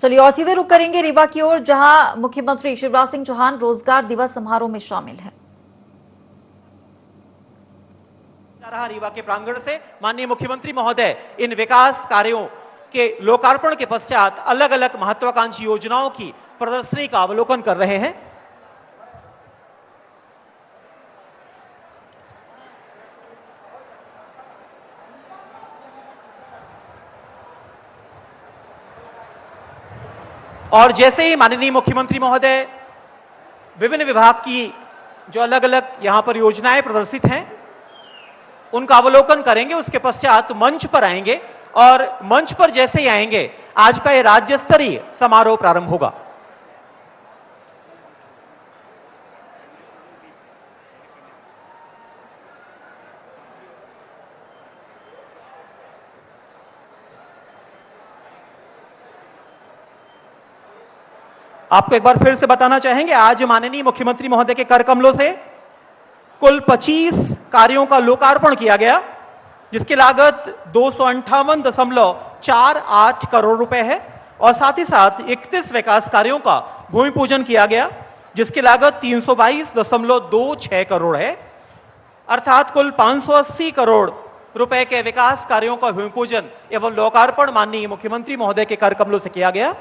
चलिए और सीधे रुक करेंगे रीवा की ओर, जहां मुख्यमंत्री शिवराज सिंह चौहान रोजगार दिवस समारोह में शामिल है। रीवा के प्रांगण से माननीय मुख्यमंत्री महोदय इन विकास कार्यों के लोकार्पण के पश्चात अलग अलग महत्वाकांक्षी योजनाओं की प्रदर्शनी का अवलोकन कर रहे हैं। और जैसे ही माननीय मुख्यमंत्री महोदय विभिन्न विभाग की जो अलग अलग यहां पर योजनाएं प्रदर्शित हैं उनका अवलोकन करेंगे, उसके पश्चात मंच पर आएंगे और मंच पर जैसे ही आएंगे आज का यह राज्य स्तरीय समारोह प्रारंभ होगा। आपको एक बार फिर से बताना चाहेंगे, आज माननीय मुख्यमंत्री महोदय के कर कमलों से कुल 25 कार्यों का लोकार्पण किया गया, जिसकी लागत 258.48 करोड़ रुपए है और साथ ही साथ 31 विकास कार्यों का भूमि पूजन किया गया, जिसकी लागत 322.26 करोड़ है। अर्थात कुल 580 करोड़ रुपए के विकास कार्यों का भूमि पूजन एवं लोकार्पण माननीय मुख्यमंत्री महोदय के कर कमलों से किया गया।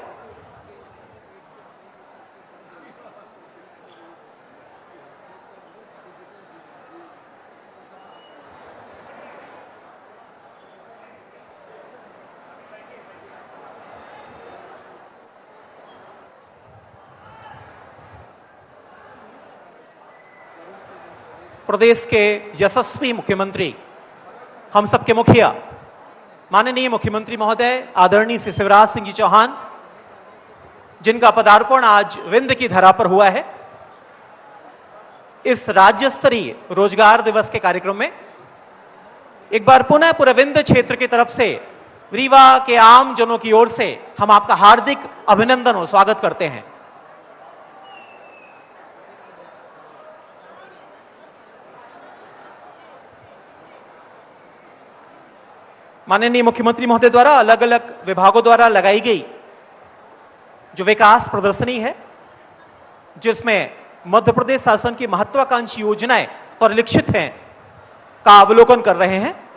प्रदेश के यशस्वी मुख्यमंत्री, हम सबके मुखिया माननीय मुख्यमंत्री महोदय आदरणीय श्री शिवराज सिंह जी चौहान, जिनका पदार्पण आज विंध्य की धरा पर हुआ है, इस राज्य स्तरीय रोजगार दिवस के कार्यक्रम में एक बार पुनः पूरे विंध्य क्षेत्र की तरफ से रीवा के आम जनों की ओर से हम आपका हार्दिक अभिनंदन और स्वागत करते हैं। माननीय मुख्यमंत्री महोदय द्वारा अलग अलग विभागों द्वारा लगाई गई जो विकास प्रदर्शनी है, जिसमें मध्य प्रदेश शासन की महत्वाकांक्षी योजनाएं परिलक्षित हैं, का अवलोकन कर रहे हैं।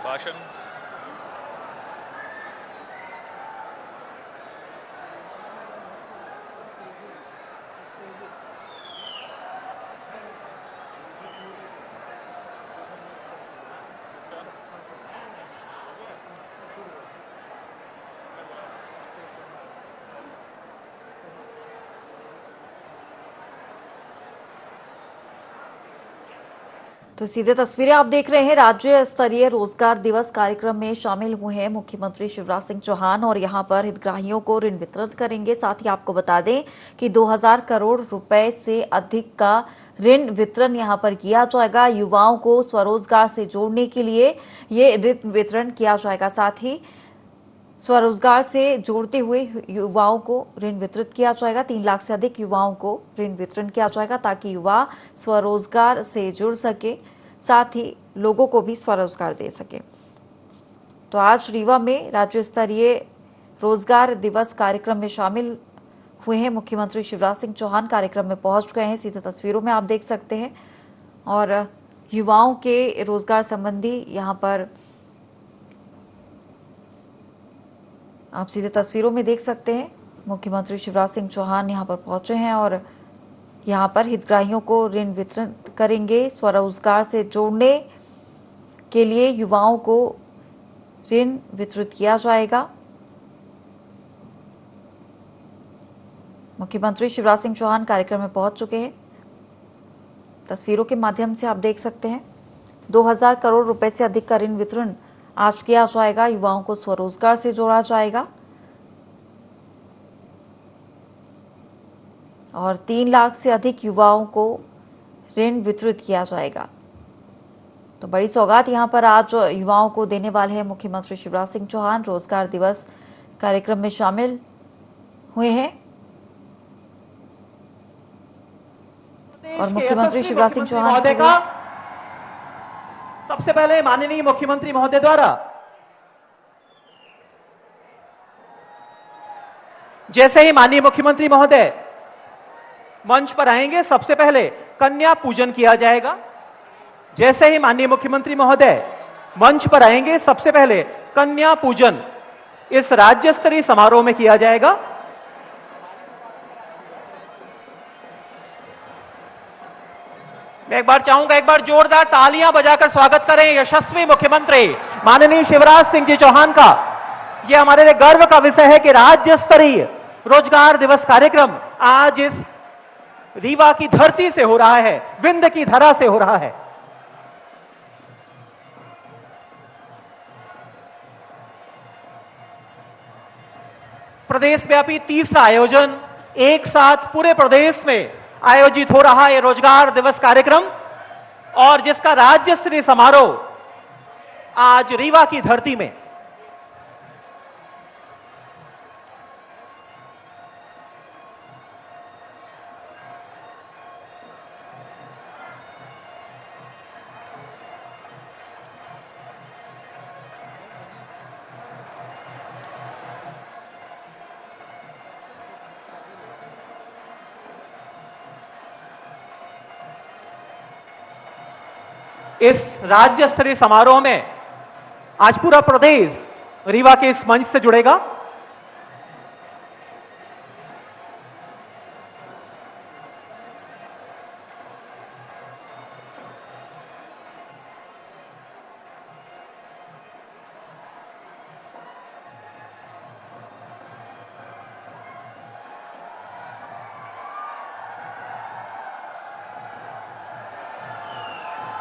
भाषण तो सीधे तस्वीरें आप देख रहे हैं। राज्य स्तरीय रोजगार दिवस कार्यक्रम में शामिल हुए हैं मुख्यमंत्री शिवराज सिंह चौहान और यहां पर हितग्राहियों को ऋण वितरण करेंगे। साथ ही आपको बता दें कि 2000 करोड़ रुपए से अधिक का ऋण वितरण यहां पर किया जाएगा। युवाओं को स्वरोजगार से जोड़ने के लिए ये ऋण वितरण किया जाएगा। साथ ही स्वरोजगार से जोड़ते हुए युवाओं को ऋण वितरित किया जाएगा। 3 लाख से अधिक युवाओं को ऋण वितरण किया जाएगा ताकि युवा स्वरोजगार से जुड़ सके, साथ ही लोगों को भी स्वरोजगार दे सके। तो आज रीवा में राज्य स्तरीय रोजगार दिवस कार्यक्रम में शामिल हुए हैं मुख्यमंत्री शिवराज सिंह चौहान। कार्यक्रम में पहुंच गए हैं, सीधे तस्वीरों में आप देख सकते हैं। और युवाओं के रोजगार संबंधी यहां पर आप सीधे तस्वीरों में देख सकते हैं। मुख्यमंत्री शिवराज सिंह चौहान यहां पर पहुंचे हैं और यहाँ पर हितग्राहियों को ऋण वितरण करेंगे। स्वरोजगार से जोड़ने के लिए युवाओं को ऋण वितरित किया जाएगा। मुख्यमंत्री शिवराज सिंह चौहान कार्यक्रम में पहुंच चुके हैं। तस्वीरों के माध्यम से आप देख सकते हैं 2000 करोड़ रुपए से अधिक का ऋण वितरण आज किया जाएगा। युवाओं को स्वरोजगार से जोड़ा जाएगा और 3 लाख से अधिक युवाओं को ऋण वितरित किया जाएगा। तो बड़ी सौगात यहां पर आज युवाओं को देने वाले हैं मुख्यमंत्री शिवराज सिंह चौहान। रोजगार दिवस कार्यक्रम में शामिल हुए हैं और मुख्यमंत्री शिवराज सिंह चौहान का सबसे पहले माननीय मुख्यमंत्री महोदय द्वारा जैसे ही माननीय मुख्यमंत्री महोदय मंच पर आएंगे सबसे पहले कन्या पूजन किया जाएगा। जैसे ही माननीय मुख्यमंत्री महोदय मंच पर आएंगे सबसे पहले कन्या पूजन इस राज्य स्तरीय समारोह में किया जाएगा। मैं एक बार चाहूंगा, एक बार जोरदार तालियां बजाकर स्वागत करें यशस्वी मुख्यमंत्री माननीय शिवराज सिंह जी चौहान का। यह हमारे लिए गर्व का विषय है कि राज्य स्तरीय रोजगार दिवस कार्यक्रम आज इस रीवा की धरती से हो रहा है, विंध्य की धरा से हो रहा है। प्रदेश व्यापी तीसरा आयोजन एक साथ पूरे प्रदेश में आयोजित हो रहा है रोजगार दिवस कार्यक्रम और जिसका राज्य स्तरीय समारोह आज रीवा की धरती में। इस राज्य स्तरीय समारोह में आज पूरा प्रदेश रीवा के इस मंच से जुड़ेगा।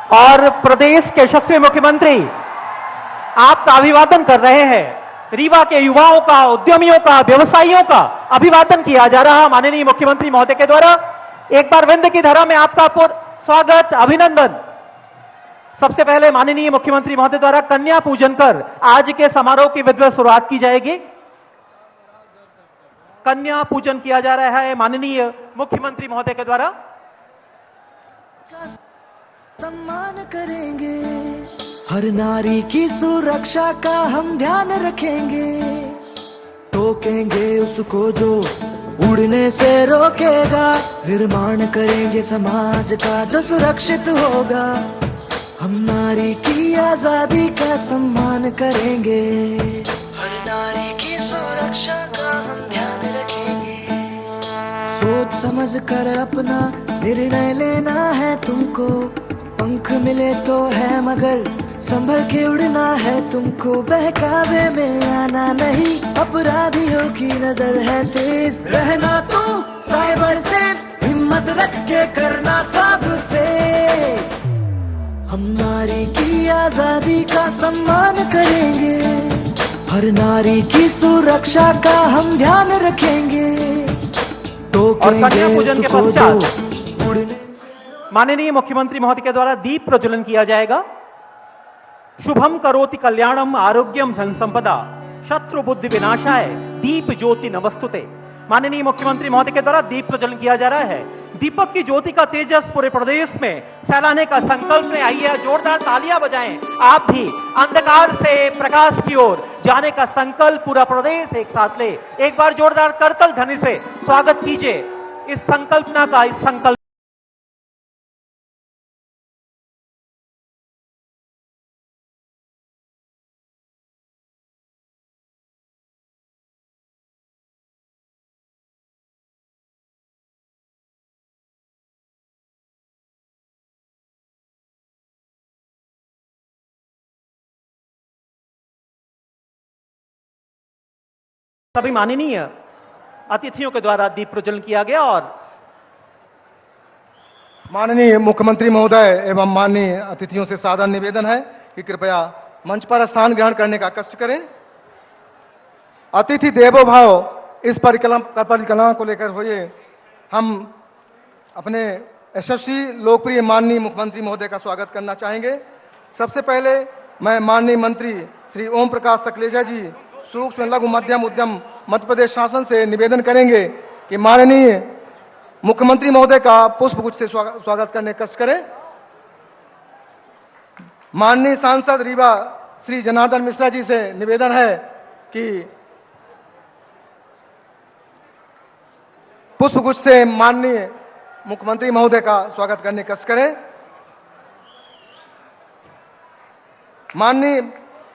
और प्रदेश के यशस्वी मुख्यमंत्री आपका अभिवादन कर रहे हैं। रीवा के युवाओं का, उद्यमियों का, व्यवसायियों का अभिवादन किया जा रहा माननीय मुख्यमंत्री महोदय के द्वारा। एक बार विंध्य की धरा में आपका स्वागत, अभिनंदन। सबसे पहले माननीय मुख्यमंत्री महोदय द्वारा कन्या पूजन कर आज के समारोह की विधिवत शुरुआत की जाएगी। कन्या पूजन किया जा रहा है माननीय मुख्यमंत्री महोदय के द्वारा। सम्मान करेंगे, हर नारी की सुरक्षा का हम ध्यान रखेंगे। टोकेंगे उसको जो उड़ने से रोकेगा, निर्माण करेंगे समाज का जो सुरक्षित होगा। हम नारी की आजादी का सम्मान करेंगे, हर नारी की सुरक्षा का हम ध्यान रखेंगे। सोच समझ कर अपना निर्णय लेना है तुमको, पंख मिले तो है मगर संभल के उड़ना है तुमको। बहकावे में आना नहीं, अपराधियों की नजर है तेज। रहना तू साइबर सेफ, हिम्मत रख के करना सब फेस। हम नारी की आजादी का सम्मान करेंगे, हर नारी की सुरक्षा का हम ध्यान रखेंगे। टोकेंगे उसको जो उड़ने। माननीय मुख्यमंत्री महोदय के द्वारा दीप प्रज्वलन किया जाएगा। शुभम करोति कल्याणम आरोग्यम धन संपदा शत्रु बुद्धि विनाशाय दीप ज्योति नमस्तुते। माननीय मुख्यमंत्री महोदय के द्वारा दीप प्रज्वलन किया जा रहा है। दीपक की ज्योति का तेजस पूरे प्रदेश में फैलाने का संकल्प में आइए जोरदार तालियां बजाएं। आप भी अंधकार से प्रकाश की ओर जाने का संकल्प पूरा प्रदेश एक साथ ले। एक बार जोरदार करतल ध्वनि से स्वागत कीजिए इस संकल्पना का, इस संकल्प सभी माननीय अतिथियों के द्वारा दीप प्रज्वलन किया गया और माननीय मुख्यमंत्री महोदय एवं माननीय अतिथियों से सादर निवेदन है कि कृपया मंच पर स्थान ग्रहण करने का कष्ट करें। अतिथि देवो भव इस परिकल्पना को लेकर हुए हम अपने यशस्वी लोकप्रिय माननीय मुख्यमंत्री महोदय का स्वागत करना चाहेंगे। सबसे पहले मैं माननीय मंत्री श्री ओम प्रकाश सकलेचा जी सूक्ष्म लघु मध्यम उद्यम मध्य प्रदेश शासन से निवेदन करेंगे कि माननीय मुख्यमंत्री महोदय का पुष्पगुच्छ से स्वागत करने का कष्ट करें। माननीय सांसद रीवा श्री जनार्दन मिश्रा जी से निवेदन है कि पुष्पगुच्छ से माननीय मुख्यमंत्री महोदय का स्वागत करने का कष्ट करें। माननीय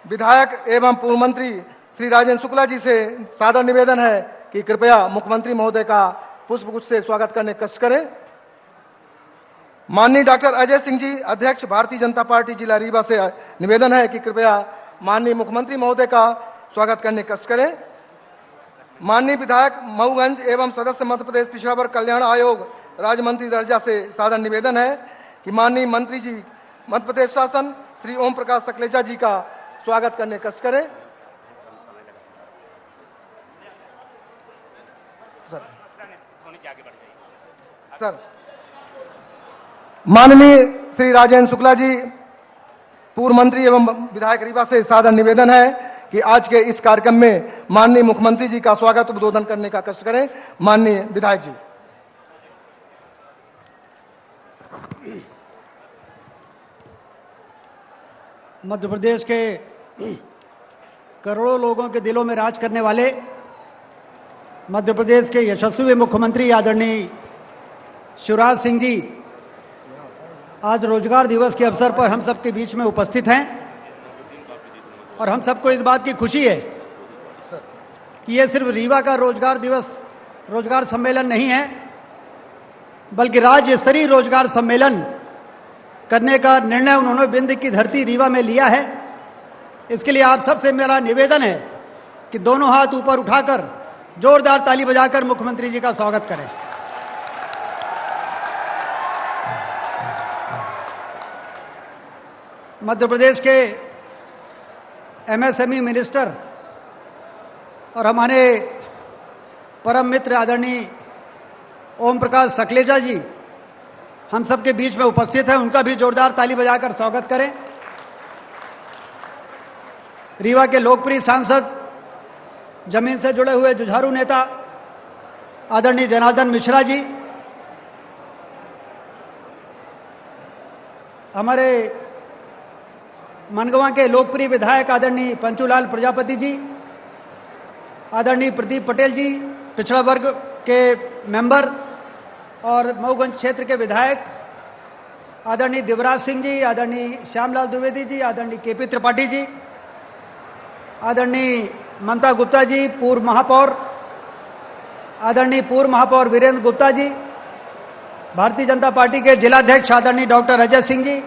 विधायक एवं पूर्व मंत्री श्री राजेंद्र शुक्ला जी से सादर निवेदन है कि कृपया मुख्यमंत्री महोदय का पुष्पगुच्छ से स्वागत करने का कष्ट करें। माननीय डॉक्टर अजय सिंह जी अध्यक्ष भारतीय जनता पार्टी जिला रीवा से निवेदन है कि कृपया माननीय मुख्यमंत्री महोदय का स्वागत करने का कष्ट करें। माननीय विधायक मऊगंज एवं सदस्य मध्य प्रदेश पिछड़ा वर्ग कल्याण आयोग राज्य मंत्री दर्जा से सादर निवेदन है कि माननीय मंत्री जी मध्य प्रदेश शासन श्री ओम प्रकाश सकलेचा जी का स्वागत करने का कष्ट करें। सर माननीय श्री राजेंद्र शुक्ला जी पूर्व मंत्री एवं विधायक रीवा से सादर निवेदन है कि आज के इस कार्यक्रम में माननीय मुख्यमंत्री जी का स्वागत उद्बोधन करने का कष्ट करें। माननीय विधायक जी। मध्य प्रदेश के करोड़ों लोगों के दिलों में राज करने वाले मध्य प्रदेश के यशस्वी मुख्यमंत्री आदरणीय शिवराज सिंह जी आज रोजगार दिवस के अवसर पर हम सबके बीच में उपस्थित हैं और हम सबको इस बात की खुशी है कि ये सिर्फ रीवा का रोजगार सम्मेलन नहीं है, बल्कि राज्य स्तरीय रोजगार सम्मेलन करने का निर्णय उन्होंने बिंद की धरती रीवा में लिया है। इसके लिए आप सबसे मेरा निवेदन है कि दोनों हाथ ऊपर उठाकर जोरदार ताली बजाकर मुख्यमंत्री जी का स्वागत करें। मध्य प्रदेश के एमएसएमई मिनिस्टर और हमारे परम मित्र आदरणीय ओम प्रकाश सकलेचा जी हम सबके बीच में उपस्थित हैं, उनका भी जोरदार ताली बजाकर स्वागत करें। रीवा के लोकप्रिय सांसद, जमीन से जुड़े हुए जुझारू नेता आदरणीय जनार्दन मिश्रा जी, हमारे मनगवा के लोकप्रिय विधायक आदरणीय पंचूलाल प्रजापति जी, आदरणीय प्रदीप पटेल जी पिछड़ा वर्ग के मेंबर और मऊगंज क्षेत्र के विधायक आदरणीय दिवराज सिंह जी, आदरणीय श्यामलाल द्विवेदी जी, आदरणीय केपी त्रिपाठी जी, आदरणीय ममता गुप्ता जी पूर्व महापौर, आदरणीय पूर्व महापौर वीरेंद्र गुप्ता जी, भारतीय जनता पार्टी के जिलाध्यक्ष आदरणीय डॉक्टर अजय सिंह जी,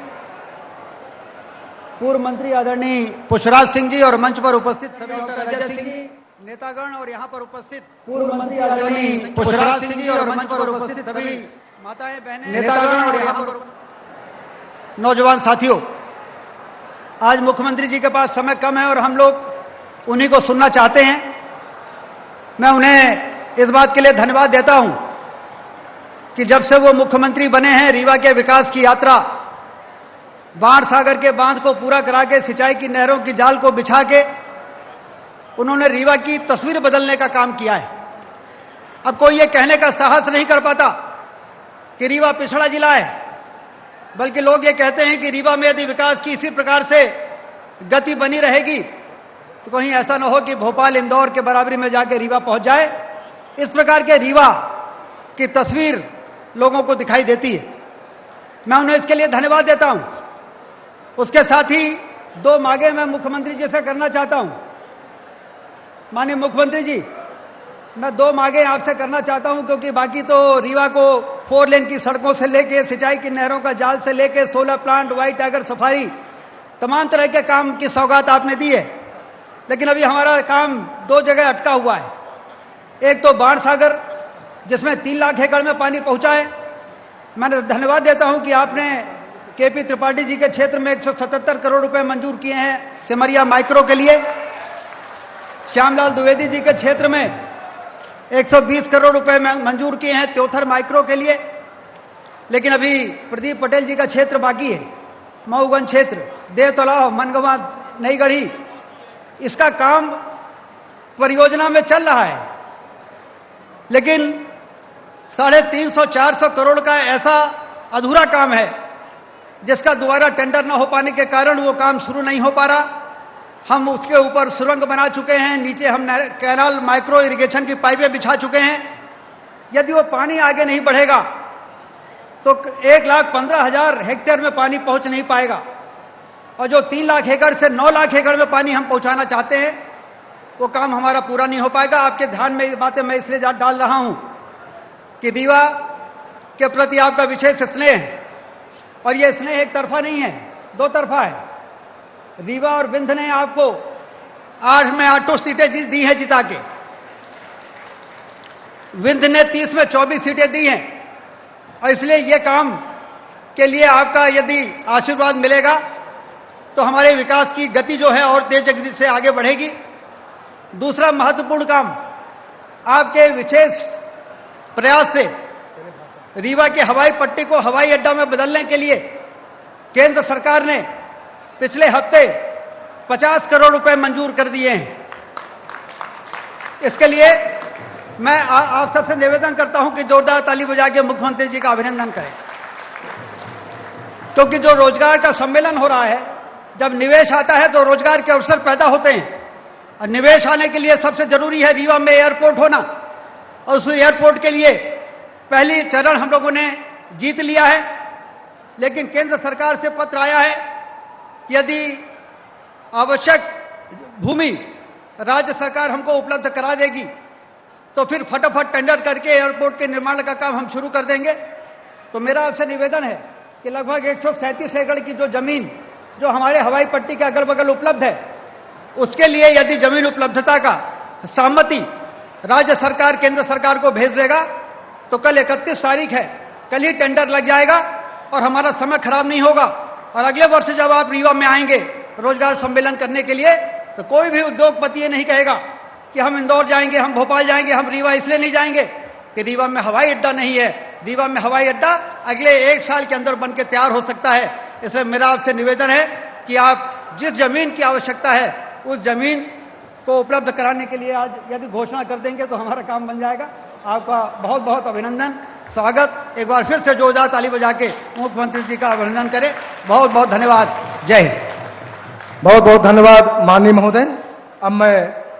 पूर्व मंत्री आदरणीय पुष्पराज सिंह जी और मंच पर उपस्थित सभी डॉक्टर अजय सिंह जी नेतागण और यहाँ पर उपस्थित पूर्व मंत्री आदरणीय पुष्पराज सिंह जी और मंच पर उपस्थित सभी माताएं बहनें नेतागण और यहाँ पर नौजवान साथियों, आज मुख्यमंत्री जी के पास समय कम है और हम लोग उन्हीं को सुनना चाहते हैं। मैं उन्हें इस बात के लिए धन्यवाद देता हूं कि जब से वो मुख्यमंत्री बने हैं रीवा के विकास की यात्रा, बाढ़ सागर के बांध को पूरा करा के सिंचाई की नहरों की जाल को बिछा के उन्होंने रीवा की तस्वीर बदलने का काम किया है। अब कोई ये कहने का साहस नहीं कर पाता कि रीवा पिछड़ा जिला है, बल्कि लोग ये कहते हैं कि रीवा में यदि विकास की इसी प्रकार से गति बनी रहेगी तो कहीं ऐसा न हो कि भोपाल इंदौर के बराबरी में जाके रीवा पहुंच जाए। इस प्रकार के रीवा की तस्वीर लोगों को दिखाई देती है। मैं उन्हें इसके लिए धन्यवाद देता हूं। उसके साथ ही दो मांगे मैं मुख्यमंत्री जी से करना चाहता हूं। माननीय मुख्यमंत्री जी, मैं दो मांगे आपसे करना चाहता हूं, क्योंकि बाकी तो रीवा को 4 लेन की सड़कों से लेके सिंचाई की नहरों का जाल से लेके solar plant, white tiger safari, तमाम तरह के काम की सौगात आपने दी है, लेकिन अभी हमारा काम 2 जगह अटका हुआ है। एक तो बाण सागर जिसमें 3 लाख एकड़ में पानी पहुंचा है। मैं धन्यवाद देता हूं कि आपने केपी त्रिपाठी जी के क्षेत्र में 177 करोड़ रुपए मंजूर किए हैं सिमरिया माइक्रो के लिए। श्यामलाल द्विवेदी जी के क्षेत्र में 120 करोड़ रुपए मंजूर किए हैं त्योथर माइक्रो के लिए। लेकिन अभी प्रदीप पटेल जी का क्षेत्र बाकी है, मऊगंज क्षेत्र, देवतलाव, मनगवा, नई गढ़ी, इसका काम परियोजना में चल रहा है, लेकिन 350-400 करोड़ का ऐसा अधूरा काम है जिसका दोबारा टेंडर न हो पाने के कारण वो काम शुरू नहीं हो पा रहा। हम उसके ऊपर सुरंग बना चुके हैं, नीचे हम कैनाल माइक्रो इरिगेशन की पाइपें बिछा चुके हैं। यदि वो पानी आगे नहीं बढ़ेगा तो 1,15,000 हेक्टेयर में पानी पहुंच नहीं पाएगा, और जो 3 लाख एकड़ से 9 लाख एकड़ में पानी हम पहुंचाना चाहते हैं वो काम हमारा पूरा नहीं हो पाएगा। आपके ध्यान में ये बातें मैं इसलिए डाल रहा हूं कि रीवा के प्रति आपका विशेष स्नेह है, और ये स्नेह एक तरफा नहीं है, 2 तरफा है। रीवा और विंध्य ने आपको 8 में 8 सीटें दी हैं जिता के, विंध्य ने 30 में 24 सीटें दी हैं, और इसलिए ये काम के लिए आपका यदि आशीर्वाद मिलेगा तो हमारे विकास की गति जो है और तेज गति से आगे बढ़ेगी। दूसरा महत्वपूर्ण काम, आपके विशेष प्रयास से रीवा के हवाई पट्टी को हवाई अड्डा में बदलने के लिए केंद्र सरकार ने पिछले हफ्ते 50 करोड़ रुपए मंजूर कर दिए हैं। इसके लिए मैं आप सबसे निवेदन करता हूं कि जोरदार ताली बजा के मुख्यमंत्री जी का अभिनंदन करें, क्योंकि जो रोजगार का सम्मेलन हो रहा है, जब निवेश आता है तो रोजगार के अवसर पैदा होते हैं, और निवेश आने के लिए सबसे जरूरी है रीवा में एयरपोर्ट होना, और उस एयरपोर्ट के लिए पहली चरण हम लोगों ने जीत लिया है। लेकिन केंद्र सरकार से पत्र आया है कि यदि आवश्यक भूमि राज्य सरकार हमको उपलब्ध करा देगी तो फिर फटाफट टेंडर करके एयरपोर्ट के निर्माण का काम हम शुरू कर देंगे। तो मेरा आपसे निवेदन है कि लगभग 137 एकड़ की जो जमीन जो हमारे हवाई पट्टी के अगल बगल उपलब्ध है, उसके लिए यदि जमीन उपलब्धता का सहमति राज्य सरकार केंद्र सरकार को भेज देगा तो कल 31 तारीख है, कल ही टेंडर लग जाएगा और हमारा समय खराब नहीं होगा। और अगले वर्ष जब आप रीवा में आएंगे रोजगार सम्मेलन करने के लिए, तो कोई भी उद्योगपति ये नहीं कहेगा कि हम इंदौर जाएंगे, हम भोपाल जाएंगे, हम रीवा इसलिए नहीं जाएंगे कि रीवा में हवाई अड्डा नहीं है। रीवा में हवाई अड्डा अगले 1 साल के अंदर बनकर तैयार हो सकता है। इसलिए मेरा आपसे निवेदन है कि आप जिस जमीन की आवश्यकता है उस जमीन को उपलब्ध कराने के लिए आज यदि घोषणा कर देंगे तो हमारा काम बन जाएगा। आपका बहुत बहुत अभिनंदन, स्वागत। एक बार फिर से जोरदार ताली बजा के मुख्यमंत्री जी का अभिनंदन करें। बहुत बहुत धन्यवाद। जय हिंद। बहुत बहुत धन्यवाद माननीय महोदय। अब मैं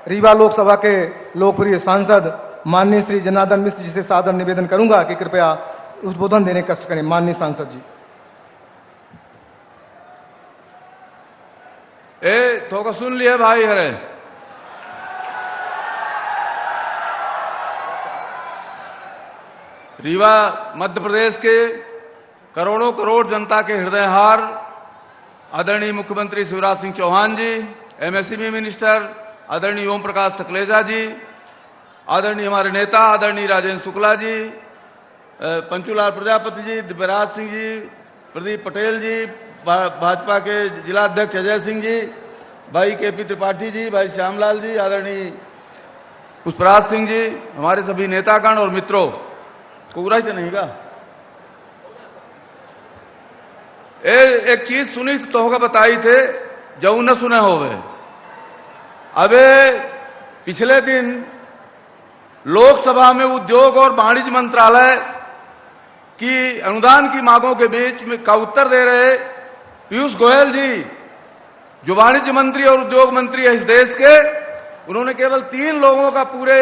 रीवा लोकसभा के लोकप्रिय सांसद माननीय श्री जनार्दन मिश्र जी से सादर निवेदन करूंगा कि कृपया उद्बोधन देने का कष्ट करें। माननीय सांसद जी। थोड़ा सुन लिए भाई हरे। रीवा मध्य प्रदेश के करोड़ों करोड़ जनता के हृदयहार आदरणीय मुख्यमंत्री शिवराज सिंह चौहान जी, एमएसएमई मिनिस्टर आदरणीय ओम प्रकाश सकलेजा जी, आदरणीय हमारे नेता आदरणीय राजेंद्र शुक्ला जी, पंचूलाल प्रजापति जी, दिव्यराज सिंह जी, प्रदीप पटेल जी, भाजपा के जिला अध्यक्ष अजय सिंह जी, भाई केपी त्रिपाठी जी, भाई श्यामलाल जी, आदरणीय पुष्पराज सिंह जी, हमारे सभी नेतागण और मित्रों, कोरा ही नहीं का एक चीज सुनी तो होगा बताई थे जो न सुने होवे। अबे पिछले दिन लोकसभा में उद्योग और वाणिज्य मंत्रालय की अनुदान की मांगों के बीच में का उत्तर दे रहे पीयूष गोयल जी, जो वाणिज्य मंत्री और उद्योग मंत्री है इस देश के, उन्होंने केवल 3 लोगों का पूरे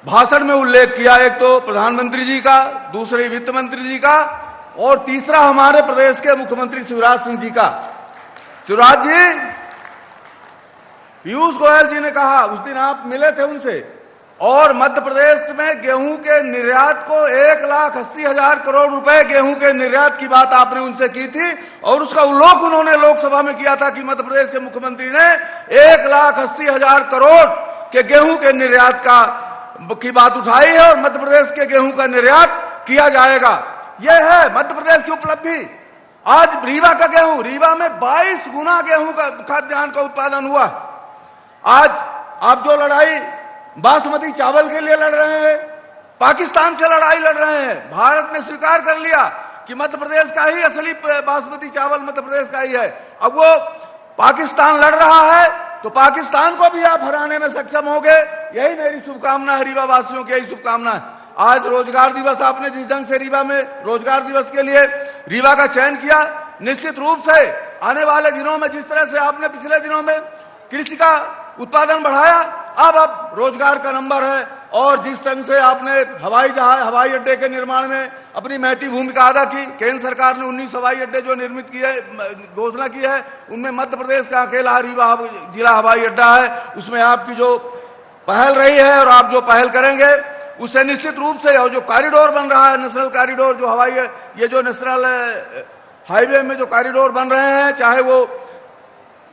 भाषण में उल्लेख किया। एक तो प्रधानमंत्री जी का, दूसरे वित्त मंत्री जी का, और तीसरा हमारे प्रदेश के मुख्यमंत्री शिवराज सिंह जी का। शिवराज जी, पीयूष गोयल जी ने कहा, उस दिन आप मिले थे उनसे, और मध्य प्रदेश में गेहूं के निर्यात को 1,80,000 करोड़ रुपए गेहूं के निर्यात की बात आपने उनसे की थी, और उसका उल्लेख उन्होंने लोकसभा में किया था कि मध्य प्रदेश के मुख्यमंत्री ने 1,80,000 करोड़ के गेहूं के निर्यात का की बात उठाई है और मध्य प्रदेश के गेहूं का निर्यात किया जाएगा। यह है मध्य प्रदेश की उपलब्धि। आज रीवा का गेहूं, रीवा में 22 गुना गेहूं का खाद्यान्न का उत्पादन हुआ। आज आप जो लड़ाई बासमती चावल के लिए लड़ रहे हैं, पाकिस्तान से लड़ाई लड़ रहे हैं। भारत ने स्वीकार कर लिया कि मध्य प्रदेश का ही असली बासमती चावल मध्य प्रदेश का ही है। अब वो पाकिस्तान लड़ रहा है तो पाकिस्तान को भी आप हराने में सक्षम होंगे। यही मेरी शुभकामना है, रीवा वासियों की यही शुभकामना है। आज रोजगार दिवस, आपने जिस ढंग से रीवा में रोजगार दिवस के लिए रीवा का चयन किया, निश्चित रूप से आने वाले दिनों में जिस तरह से आपने पिछले दिनों में कृषि का उत्पादन बढ़ाया, अब रोजगार का नंबर है। और जिस ढंग से आपने हवाई अड्डे के निर्माण में अपनी महती भूमिका अदा की, केंद्र सरकार ने 19 हवाई अड्डे जो निर्मित किए, घोषणा की है, उनमें मध्य प्रदेश का अकेला रीवा जिला हवाई अड्डा है। उसमें आपकी जो पहल रही है और आप जो पहल करेंगे उससे निश्चित रूप से, और जो कॉरिडोर बन रहा है, नेशनल कॉरिडोर, जो ये जो नेशनल हाईवे में जो कॉरिडोर बन रहे हैं, चाहे वो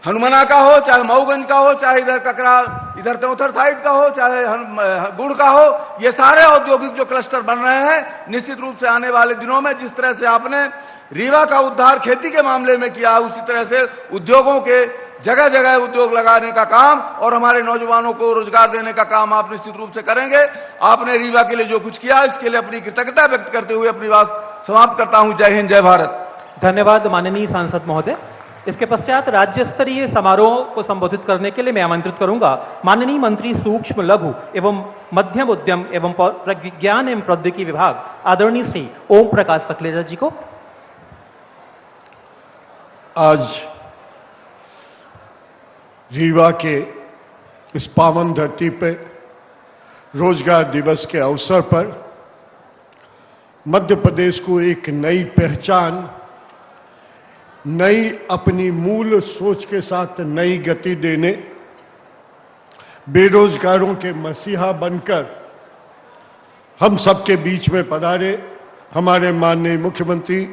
हनुमाना का हो, चाहे मऊगंज का हो, चाहे इधर ककरा, इधर तौथर साइड का हो, चाहे गुड़ का हो, ये सारे औद्योगिक जो क्लस्टर बन रहे हैं, निश्चित रूप से आने वाले दिनों में जिस तरह से आपने रीवा का उद्धार खेती के मामले में किया, उसी तरह से उद्योगों के जगह जगह उद्योग लगाने का काम और हमारे नौजवानों को रोजगार देने का काम आप निश्चित रूप से करेंगे। आपने रीवा के लिए जो कुछ किया, इसके लिए अपनी कृतज्ञता व्यक्त करते हुए अपनी बात समाप्त करता हूं। जय हिंद, जय भारत। धन्यवाद माननीय सांसद महोदय। इसके पश्चात राज्य स्तरीय समारोह को संबोधित करने के लिए मैं आमंत्रित करूंगा माननीय मंत्री सूक्ष्म लघु एवं मध्यम उद्यम एवं विज्ञान एवं प्रौद्योगिकी विभाग आदरणीय श्री ओम प्रकाश सकलेजा जी को। आज रीवा के इस पावन धरती पे रोजगार दिवस के अवसर पर मध्य प्रदेश को एक नई पहचान, नई अपनी मूल सोच के साथ नई गति देने, बेरोजगारों के मसीहा बनकर हम सबके बीच में पधारे हमारे माननीय मुख्यमंत्री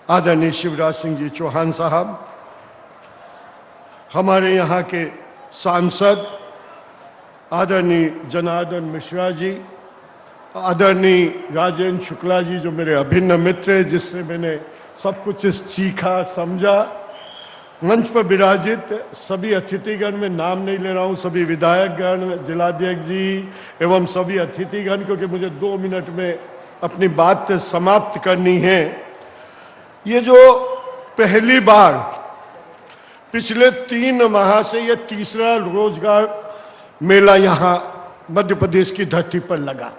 आदरणीय शिवराज सिंह जी चौहान साहब, हमारे यहाँ के सांसद आदरणीय जनार्दन मिश्रा जी, आदरणीय राजेंद्र शुक्ला जी जो मेरे अभिन्न मित्र हैं, जिससे मैंने सब कुछ सीखा समझा, मंच पर विराजित सभी अतिथिगण, में नाम नहीं ले रहा हूं, सभी विधायकगण, जिलाध्यक्ष जी एवं सभी अतिथिगण, क्योंकि मुझे 2 मिनट में अपनी बात समाप्त करनी है। ये जो पहली बार पिछले 3 माह से ये तीसरा रोजगार मेला यहां मध्य प्रदेश की धरती पर लगा,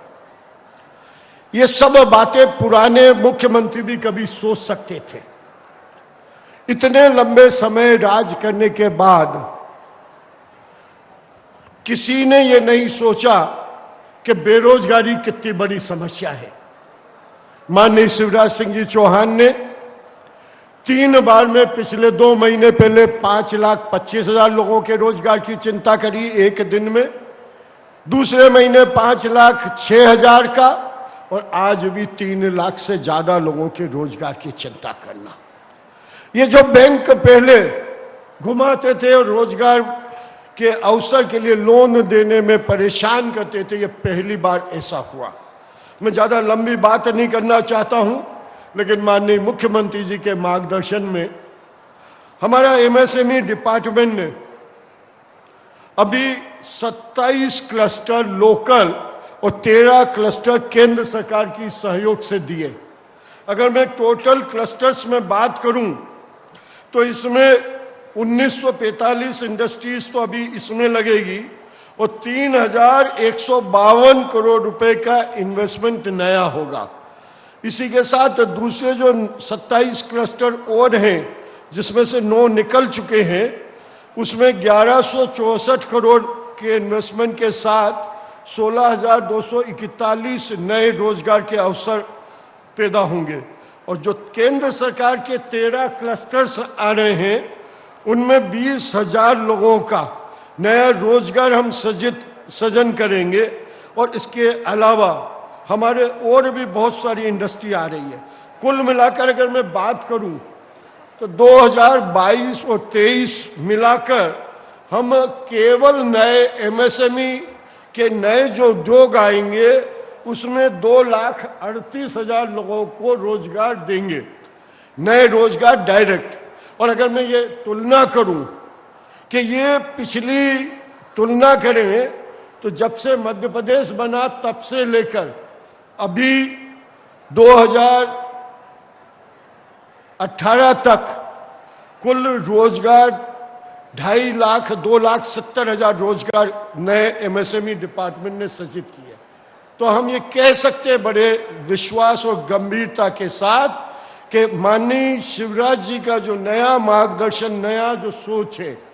ये सब बातें पुराने मुख्यमंत्री भी कभी सोच सकते थे। इतने लंबे समय राज करने के बाद किसी ने ये नहीं सोचा कि बेरोजगारी कितनी बड़ी समस्या है। माननीय शिवराज सिंह जी चौहान ने 3 बार में पिछले 2 महीने पहले 5,25,000 लोगों के रोजगार की चिंता करी एक दिन में, दूसरे महीने 5,06,000 का, और आज भी 3 लाख से ज्यादा लोगों के रोजगार की चिंता करना। ये जो बैंक पहले घुमाते थे और रोजगार के अवसर के लिए लोन देने में परेशान करते थे, ये पहली बार ऐसा हुआ। मैं ज्यादा लंबी बात नहीं करना चाहता हूं, लेकिन माननीय मुख्यमंत्री जी के मार्गदर्शन में हमारा एमएसएमई डिपार्टमेंट ने अभी 27 क्लस्टर लोकल और 13 क्लस्टर केंद्र सरकार की सहयोग से दिए। अगर मैं टोटल क्लस्टर्स में बात करूं तो इसमें 1945 इंडस्ट्रीज तो अभी इसमें लगेगी और 3,152 करोड़ रुपए का इन्वेस्टमेंट नया होगा। इसी के साथ दूसरे जो 27 क्लस्टर और हैं, जिसमें से 9 निकल चुके हैं, उसमें 1164 करोड़ के इन्वेस्टमेंट के साथ 16,241 नए रोजगार के अवसर पैदा होंगे। और जो केंद्र सरकार के 13 क्लस्टर्स आ रहे हैं, उनमें 20,000 लोगों का नया रोजगार हम सृजन करेंगे। और इसके अलावा हमारे और भी बहुत सारी इंडस्ट्री आ रही है। कुल मिलाकर अगर मैं बात करूं तो 2022 और 23 मिलाकर हम केवल नए एमएसएमई कि नए जो उद्योग आएंगे उसमें 2,38,000 लोगों को रोजगार देंगे, नए रोजगार डायरेक्ट। और अगर मैं ये तुलना करूं कि ये पिछली तुलना करें तो जब से मध्य प्रदेश बना तब से लेकर अभी 2018 तक कुल रोजगार 2.5 लाख 2,70,000 रोजगार नए एमएसएमई डिपार्टमेंट ने सृजित किए। तो हम ये कह सकते हैं बड़े विश्वास और गंभीरता के साथ कि माननीय शिवराज जी का जो नया मार्गदर्शन, नया जो सोच है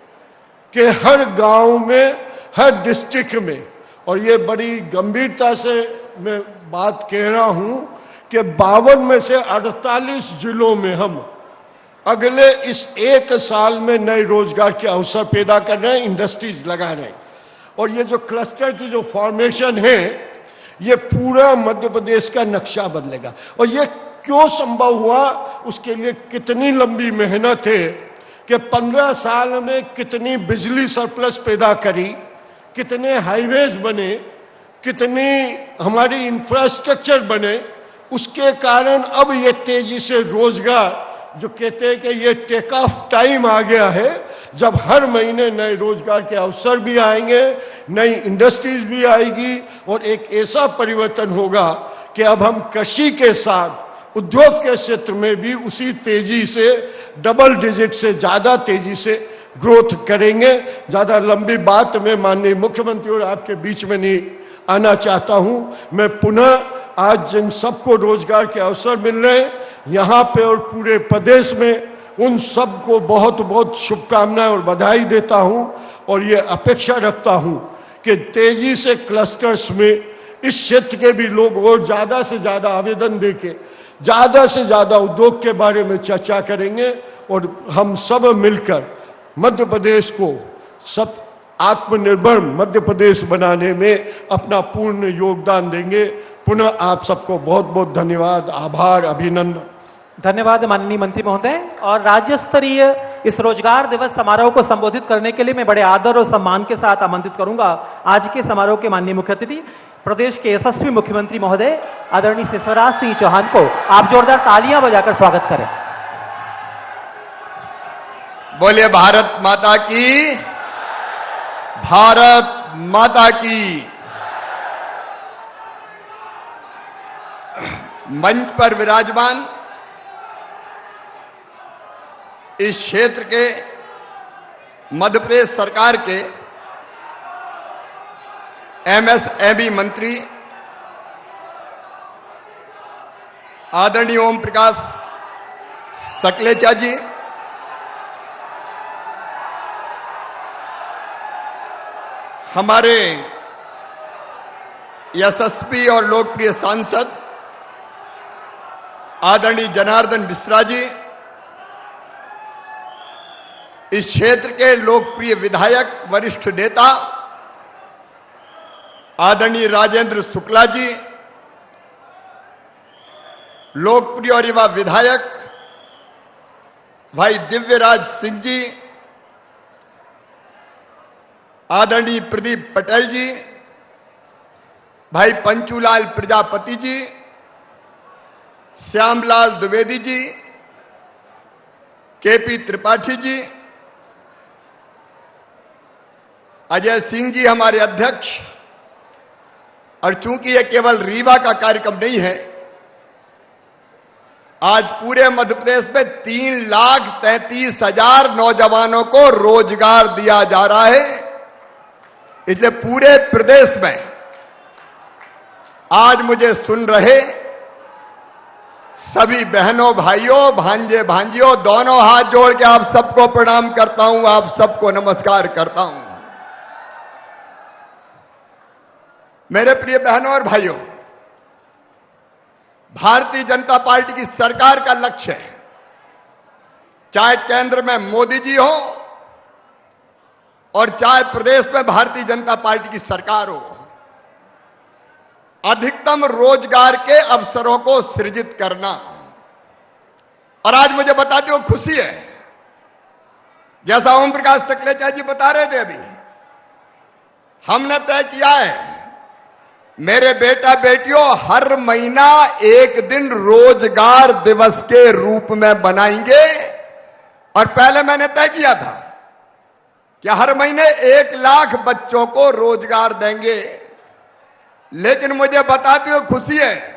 कि हर गांव में, हर डिस्ट्रिक्ट में, और ये बड़ी गंभीरता से मैं बात कह रहा हूं कि 52 में से 48 जिलों में हम अगले इस 1 साल में नए रोजगार के अवसर पैदा कर रहे हैं, इंडस्ट्रीज लगा रहे हैं। और ये जो क्लस्टर की जो फॉर्मेशन है, ये पूरा मध्य प्रदेश का नक्शा बदलेगा। और ये क्यों संभव हुआ, उसके लिए कितनी लंबी मेहनत है कि 15 साल में कितनी बिजली सरप्लस पैदा करी, कितने हाईवेज बने, कितनी हमारी इंफ्रास्ट्रक्चर बने। उसके कारण अब ये तेजी से रोजगार, जो कहते हैं कि ये टेक ऑफ टाइम आ गया है, जब हर महीने नए रोजगार के अवसर भी आएंगे, नई इंडस्ट्रीज भी आएगी और एक ऐसा परिवर्तन होगा कि अब हम कृषि के साथ उद्योग के क्षेत्र में भी उसी तेजी से, डबल डिजिट से ज्यादा तेजी से ग्रोथ करेंगे। ज्यादा लंबी बात मैं माननीय मुख्यमंत्री और आपके बीच में नहीं आना चाहता हूं। मैं पुनः आज जिन सबको रोजगार के अवसर मिल रहे हैं यहां पे और पूरे प्रदेश में, उन सबको बहुत बहुत शुभकामनाएं और बधाई देता हूं। और ये अपेक्षा रखता हूं कि तेजी से क्लस्टर्स में इस क्षेत्र के भी लोग और ज्यादा से ज्यादा आवेदन देके ज्यादा से ज्यादा उद्योग के बारे में चर्चा करेंगे और हम सब मिलकर मध्य प्रदेश को सब आत्मनिर्भर मध्य प्रदेश बनाने में अपना पूर्ण योगदान देंगे। पुनः आप सबको बहुत बहुत धन्यवाद, आभार, अभिनंदन। धन्यवाद माननीय मंत्री महोदय। और राज्य स्तरीय इस रोजगार दिवस समारोह को संबोधित करने के लिए मैं बड़े आदर और सम्मान के साथ आमंत्रित करूंगा आज के समारोह के माननीय मुख्य अतिथि, प्रदेश के यशस्वी मुख्यमंत्री महोदय आदरणीय शिवराज सिंह चौहान को। आप जोरदार तालियां बजाकर स्वागत करें। बोलिए भारत माता की, भारत माता की। मंच पर विराजमान इस क्षेत्र के मध्य प्रदेश सरकार के एमएसएमई मंत्री आदरणीय ओम प्रकाश सकलेचा जी, हमारे यशस्वी और लोकप्रिय सांसद आदरणीय जनार्दन मिश्रा जी, इस क्षेत्र के लोकप्रिय विधायक वरिष्ठ नेता आदरणीय राजेंद्र शुक्ला जी, लोकप्रिय और युवा विधायक भाई दिव्यराज सिंह जी, आदरणीय प्रदीप पटेल जी, भाई पंचूलाल प्रजापति जी, श्यामलाल द्विवेदी जी, केपी त्रिपाठी जी, अजय सिंह जी हमारे अध्यक्ष। और चूंकि यह केवल रीवा का कार्यक्रम नहीं है, आज पूरे मध्य प्रदेश में 3,33,000 नौजवानों को रोजगार दिया जा रहा है। इसलिए पूरे प्रदेश में आज मुझे सुन रहे सभी बहनों, भाइयों, भांजे, भांजियों, दोनों हाथ जोड़ के आप सबको प्रणाम करता हूं, आप सबको नमस्कार करता हूं। मेरे प्रिय बहनों और भाइयों, भारतीय जनता पार्टी की सरकार का लक्ष्य है, चाहे केंद्र में मोदी जी हो और चाहे प्रदेश में भारतीय जनता पार्टी की सरकार हो, अधिकतम रोजगार के अवसरों को सृजित करना। और आज मुझे बताते हो खुशी है, जैसा ओम प्रकाश सकलेचा जी बता रहे थे अभी, हमने तय किया है, मेरे बेटा बेटियों, हर महीना एक दिन रोजगार दिवस के रूप में बनाएंगे। और पहले मैंने तय किया था कि हर महीने 1 लाख बच्चों को रोजगार देंगे। लेकिन मुझे बताते हुए खुशी है,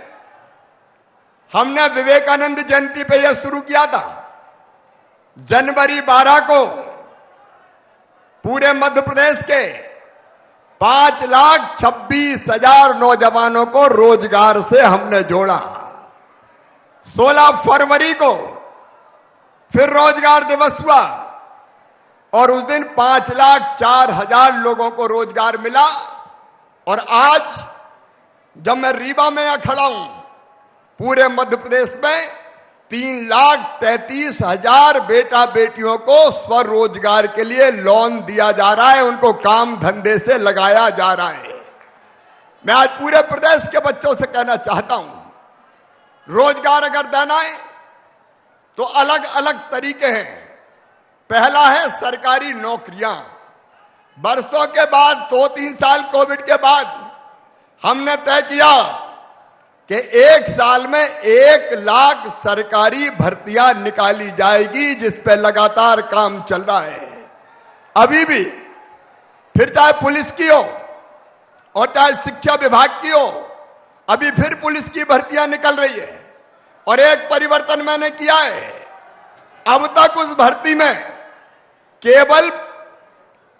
हमने विवेकानंद जयंती पे यह शुरू किया था। जनवरी 12 को पूरे मध्य प्रदेश के 5,26,000 नौजवानों को रोजगार से हमने जोड़ा। 16 फरवरी को फिर रोजगार दिवस हुआ और उस दिन 5,04,000 लोगों को रोजगार मिला। और आज जब मैं रीवा में यहां खड़ा हूं, पूरे मध्य प्रदेश में 3,33,000 बेटा बेटियों को स्वरोजगार के लिए लोन दिया जा रहा है, उनको काम धंधे से लगाया जा रहा है। मैं आज पूरे प्रदेश के बच्चों से कहना चाहता हूं, रोजगार अगर देना है तो अलग अलग तरीके हैं। पहला है सरकारी नौकरियां। बरसों के बाद, 2-3 साल कोविड के बाद, हमने तय किया कि 1 साल में 1 लाख सरकारी भर्तियां निकाली जाएगी, जिस पे लगातार काम चल रहा है। अभी भी फिर चाहे पुलिस की हो और चाहे शिक्षा विभाग की हो, अभी फिर पुलिस की भर्तियां निकल रही है। और एक परिवर्तन मैंने किया है, अब तक उस भर्ती में केवल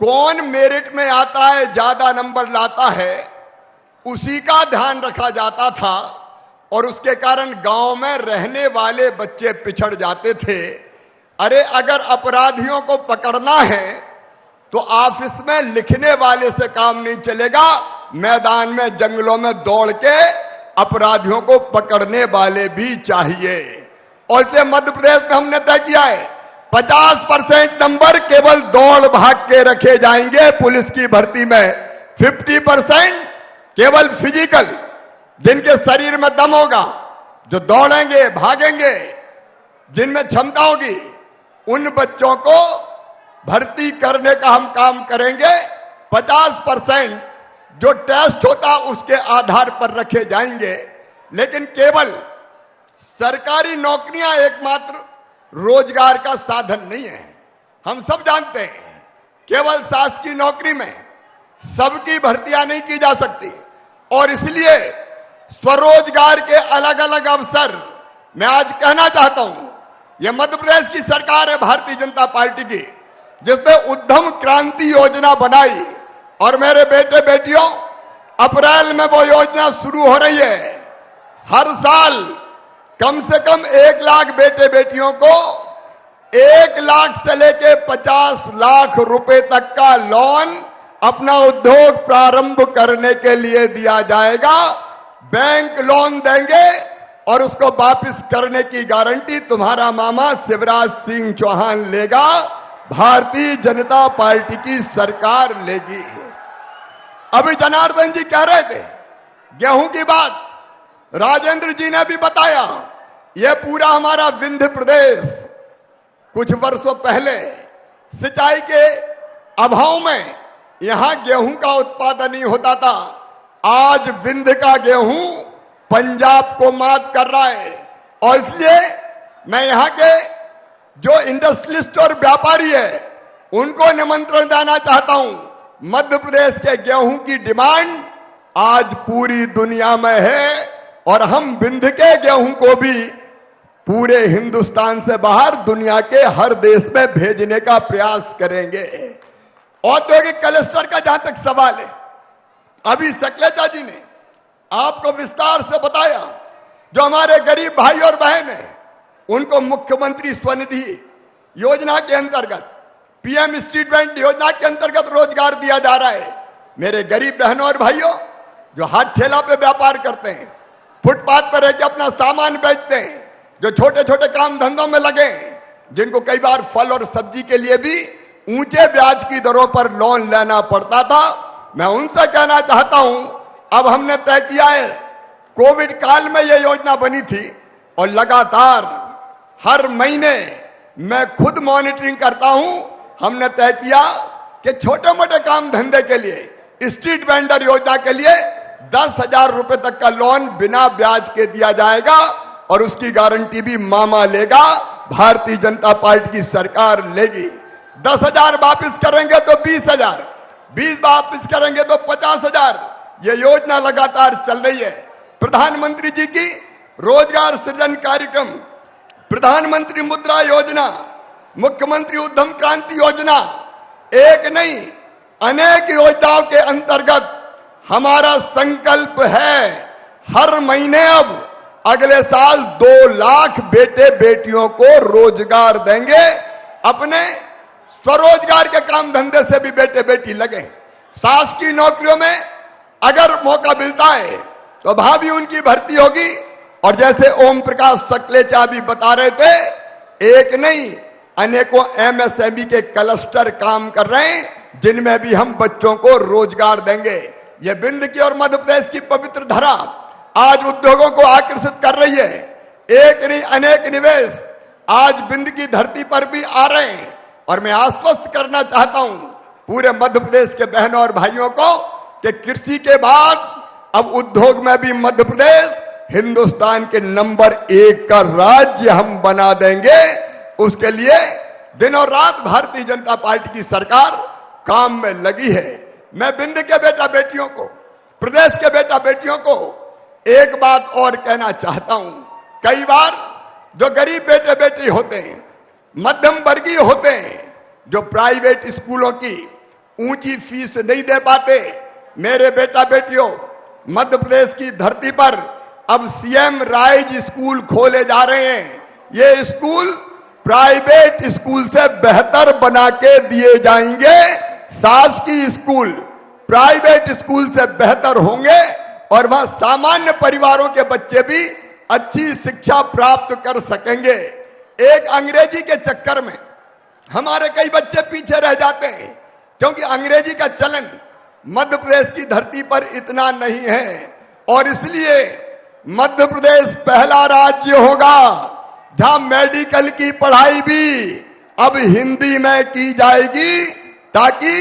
कौन मेरिट में आता है, ज्यादा नंबर लाता है, उसी का ध्यान रखा जाता था। और उसके कारण गांव में रहने वाले बच्चे पिछड़ जाते थे। अरे अगर अपराधियों को पकड़ना है तो ऑफिस में लिखने वाले से काम नहीं चलेगा, मैदान में जंगलों में दौड़ के अपराधियों को पकड़ने वाले भी चाहिए। और इसलिए मध्य प्रदेश में हमने तय किया है 50% नंबर केवल दौड़ भाग के रखे जाएंगे पुलिस की भर्ती में, 50% केवल फिजिकल, जिनके शरीर में दम होगा, जो दौड़ेंगे भागेंगे, जिनमें क्षमता होगी, उन बच्चों को भर्ती करने का हम काम करेंगे। 50% जो टेस्ट होता उसके आधार पर रखे जाएंगे। लेकिन केवल सरकारी नौकरियां एकमात्र रोजगार का साधन नहीं है। हम सब जानते हैं केवल शासकीय नौकरी में सबकी भर्तियां नहीं की जा सकती। और इसलिए स्वरोजगार के अलग अलग अवसर मैं आज कहना चाहता हूं। यह मध्य प्रदेश की सरकार है भारतीय जनता पार्टी की, जिसने उद्यम क्रांति योजना बनाई। और मेरे बेटे बेटियों, अप्रैल में वो योजना शुरू हो रही है। हर साल कम से कम 1 लाख बेटे बेटियों को 1 लाख से लेके 50 लाख रुपए तक का लोन अपना उद्योग प्रारंभ करने के लिए दिया जाएगा। बैंक लोन देंगे और उसको वापस करने की गारंटी तुम्हारा मामा शिवराज सिंह चौहान लेगा, भारतीय जनता पार्टी की सरकार लेगी। अभी जनार्दन जी कह रहे थे गेहूं की बात, राजेंद्र जी ने भी बताया। यह पूरा हमारा विंध्य प्रदेश कुछ वर्षों पहले सिंचाई के अभाव में यहां गेहूं का उत्पादन नहीं होता था। आज विंध्य का गेहूं पंजाब को मात कर रहा है। और इसलिए मैं यहां के जो इंडस्ट्रियलिस्ट और व्यापारी है उनको निमंत्रण देना चाहता हूं। मध्य प्रदेश के गेहूं की डिमांड आज पूरी दुनिया में है और हम विंध्य के गेहूं को भी पूरे हिंदुस्तान से बाहर दुनिया के हर देश में भेजने का प्रयास करेंगे। औद्योगिक क्लस्टर का जहां तक सवाल है, अभी सकलेचा जी ने आपको विस्तार से बताया। जो हमारे गरीब भाई और बहन हैं उनको मुख्यमंत्री स्वनिधि योजना के अंतर्गत, पीएम स्ट्रीट वेंडर योजना के अंतर्गत रोजगार दिया जा रहा है। मेरे गरीब बहनों और भाइयों, जो हाथ ठेला पे व्यापार करते हैं, फुटपाथ पर रहकर अपना सामान बेचते हैं, जो छोटे छोटे काम धंधों में लगे, जिनको कई बार फल और सब्जी के लिए भी ऊंचे ब्याज की दरों पर लोन लेना पड़ता था, मैं उनसे कहना चाहता हूं अब हमने तय किया है। कोविड काल में यह योजना बनी थी और लगातार हर महीने मैं खुद मॉनिटरिंग करता हूं। हमने तय किया कि छोटे मोटे काम धंधे के लिए स्ट्रीट वेंडर योजना के लिए 10,000 रुपए तक का लोन बिना ब्याज के दिया जाएगा और उसकी गारंटी भी मामा लेगा, भारतीय जनता पार्टी की सरकार लेगी। 10,000 वापिस करेंगे तो 20,000, 20 वापिस करेंगे तो 50,000। ये योजना लगातार चल रही है। प्रधानमंत्री जी की रोजगार सृजन कार्यक्रम, प्रधानमंत्री मुद्रा योजना, मुख्यमंत्री उद्यम क्रांति योजना, एक नहीं अनेक योजनाओं के अंतर्गत हमारा संकल्प है हर महीने अब अगले साल 2 लाख बेटे बेटियों को रोजगार देंगे। अपने स्वरोजगार के काम धंधे से भी बेटे बेटी लगे। शासकीय नौकरियों में अगर मौका मिलता है तो भाभी उनकी भर्ती होगी। और जैसे ओम प्रकाश सकलेचा भी बता रहे थे, एक नहीं अनेकों एमएसएमई के क्लस्टर काम कर रहे हैं जिनमें भी हम बच्चों को रोजगार देंगे। ये विंध्य की और मध्य प्रदेश की पवित्र धरा आज उद्योगों को आकर्षित कर रही है। एक नहीं अनेक निवेश आज विंध्य की धरती पर भी आ रहे हैं। और मैं आश्वस्त करना चाहता हूं पूरे मध्य प्रदेश के बहनों और भाइयों को कि कृषि के बाद अब उद्योग में भी मध्य प्रदेश हिंदुस्तान के नंबर 1 का राज्य हम बना देंगे। उसके लिए दिन और रात भारतीय जनता पार्टी की सरकार काम में लगी है। मैं विंध्य के बेटा बेटियों को, प्रदेश के बेटा बेटियों को एक बात और कहना चाहता हूं। कई बार जो गरीब बेटे बेटी होते हैं, मध्यम वर्गीय होते हैं, जो प्राइवेट स्कूलों की ऊंची फीस नहीं दे पाते, मेरे बेटा बेटियों मध्य प्रदेश की धरती पर अब सीएम राइज स्कूल खोले जा रहे हैं। ये स्कूल प्राइवेट स्कूल से बेहतर बना के दिए जाएंगे। शासकीय स्कूल प्राइवेट स्कूल से बेहतर होंगे और वहां सामान्य परिवारों के बच्चे भी अच्छी शिक्षा प्राप्त कर सकेंगे। एक अंग्रेजी के चक्कर में हमारे कई बच्चे पीछे रह जाते हैं क्योंकि अंग्रेजी का चलन मध्य प्रदेश की धरती पर इतना नहीं है। और इसलिए मध्य प्रदेश पहला राज्य होगा जहां मेडिकल की पढ़ाई भी अब हिंदी में की जाएगी ताकि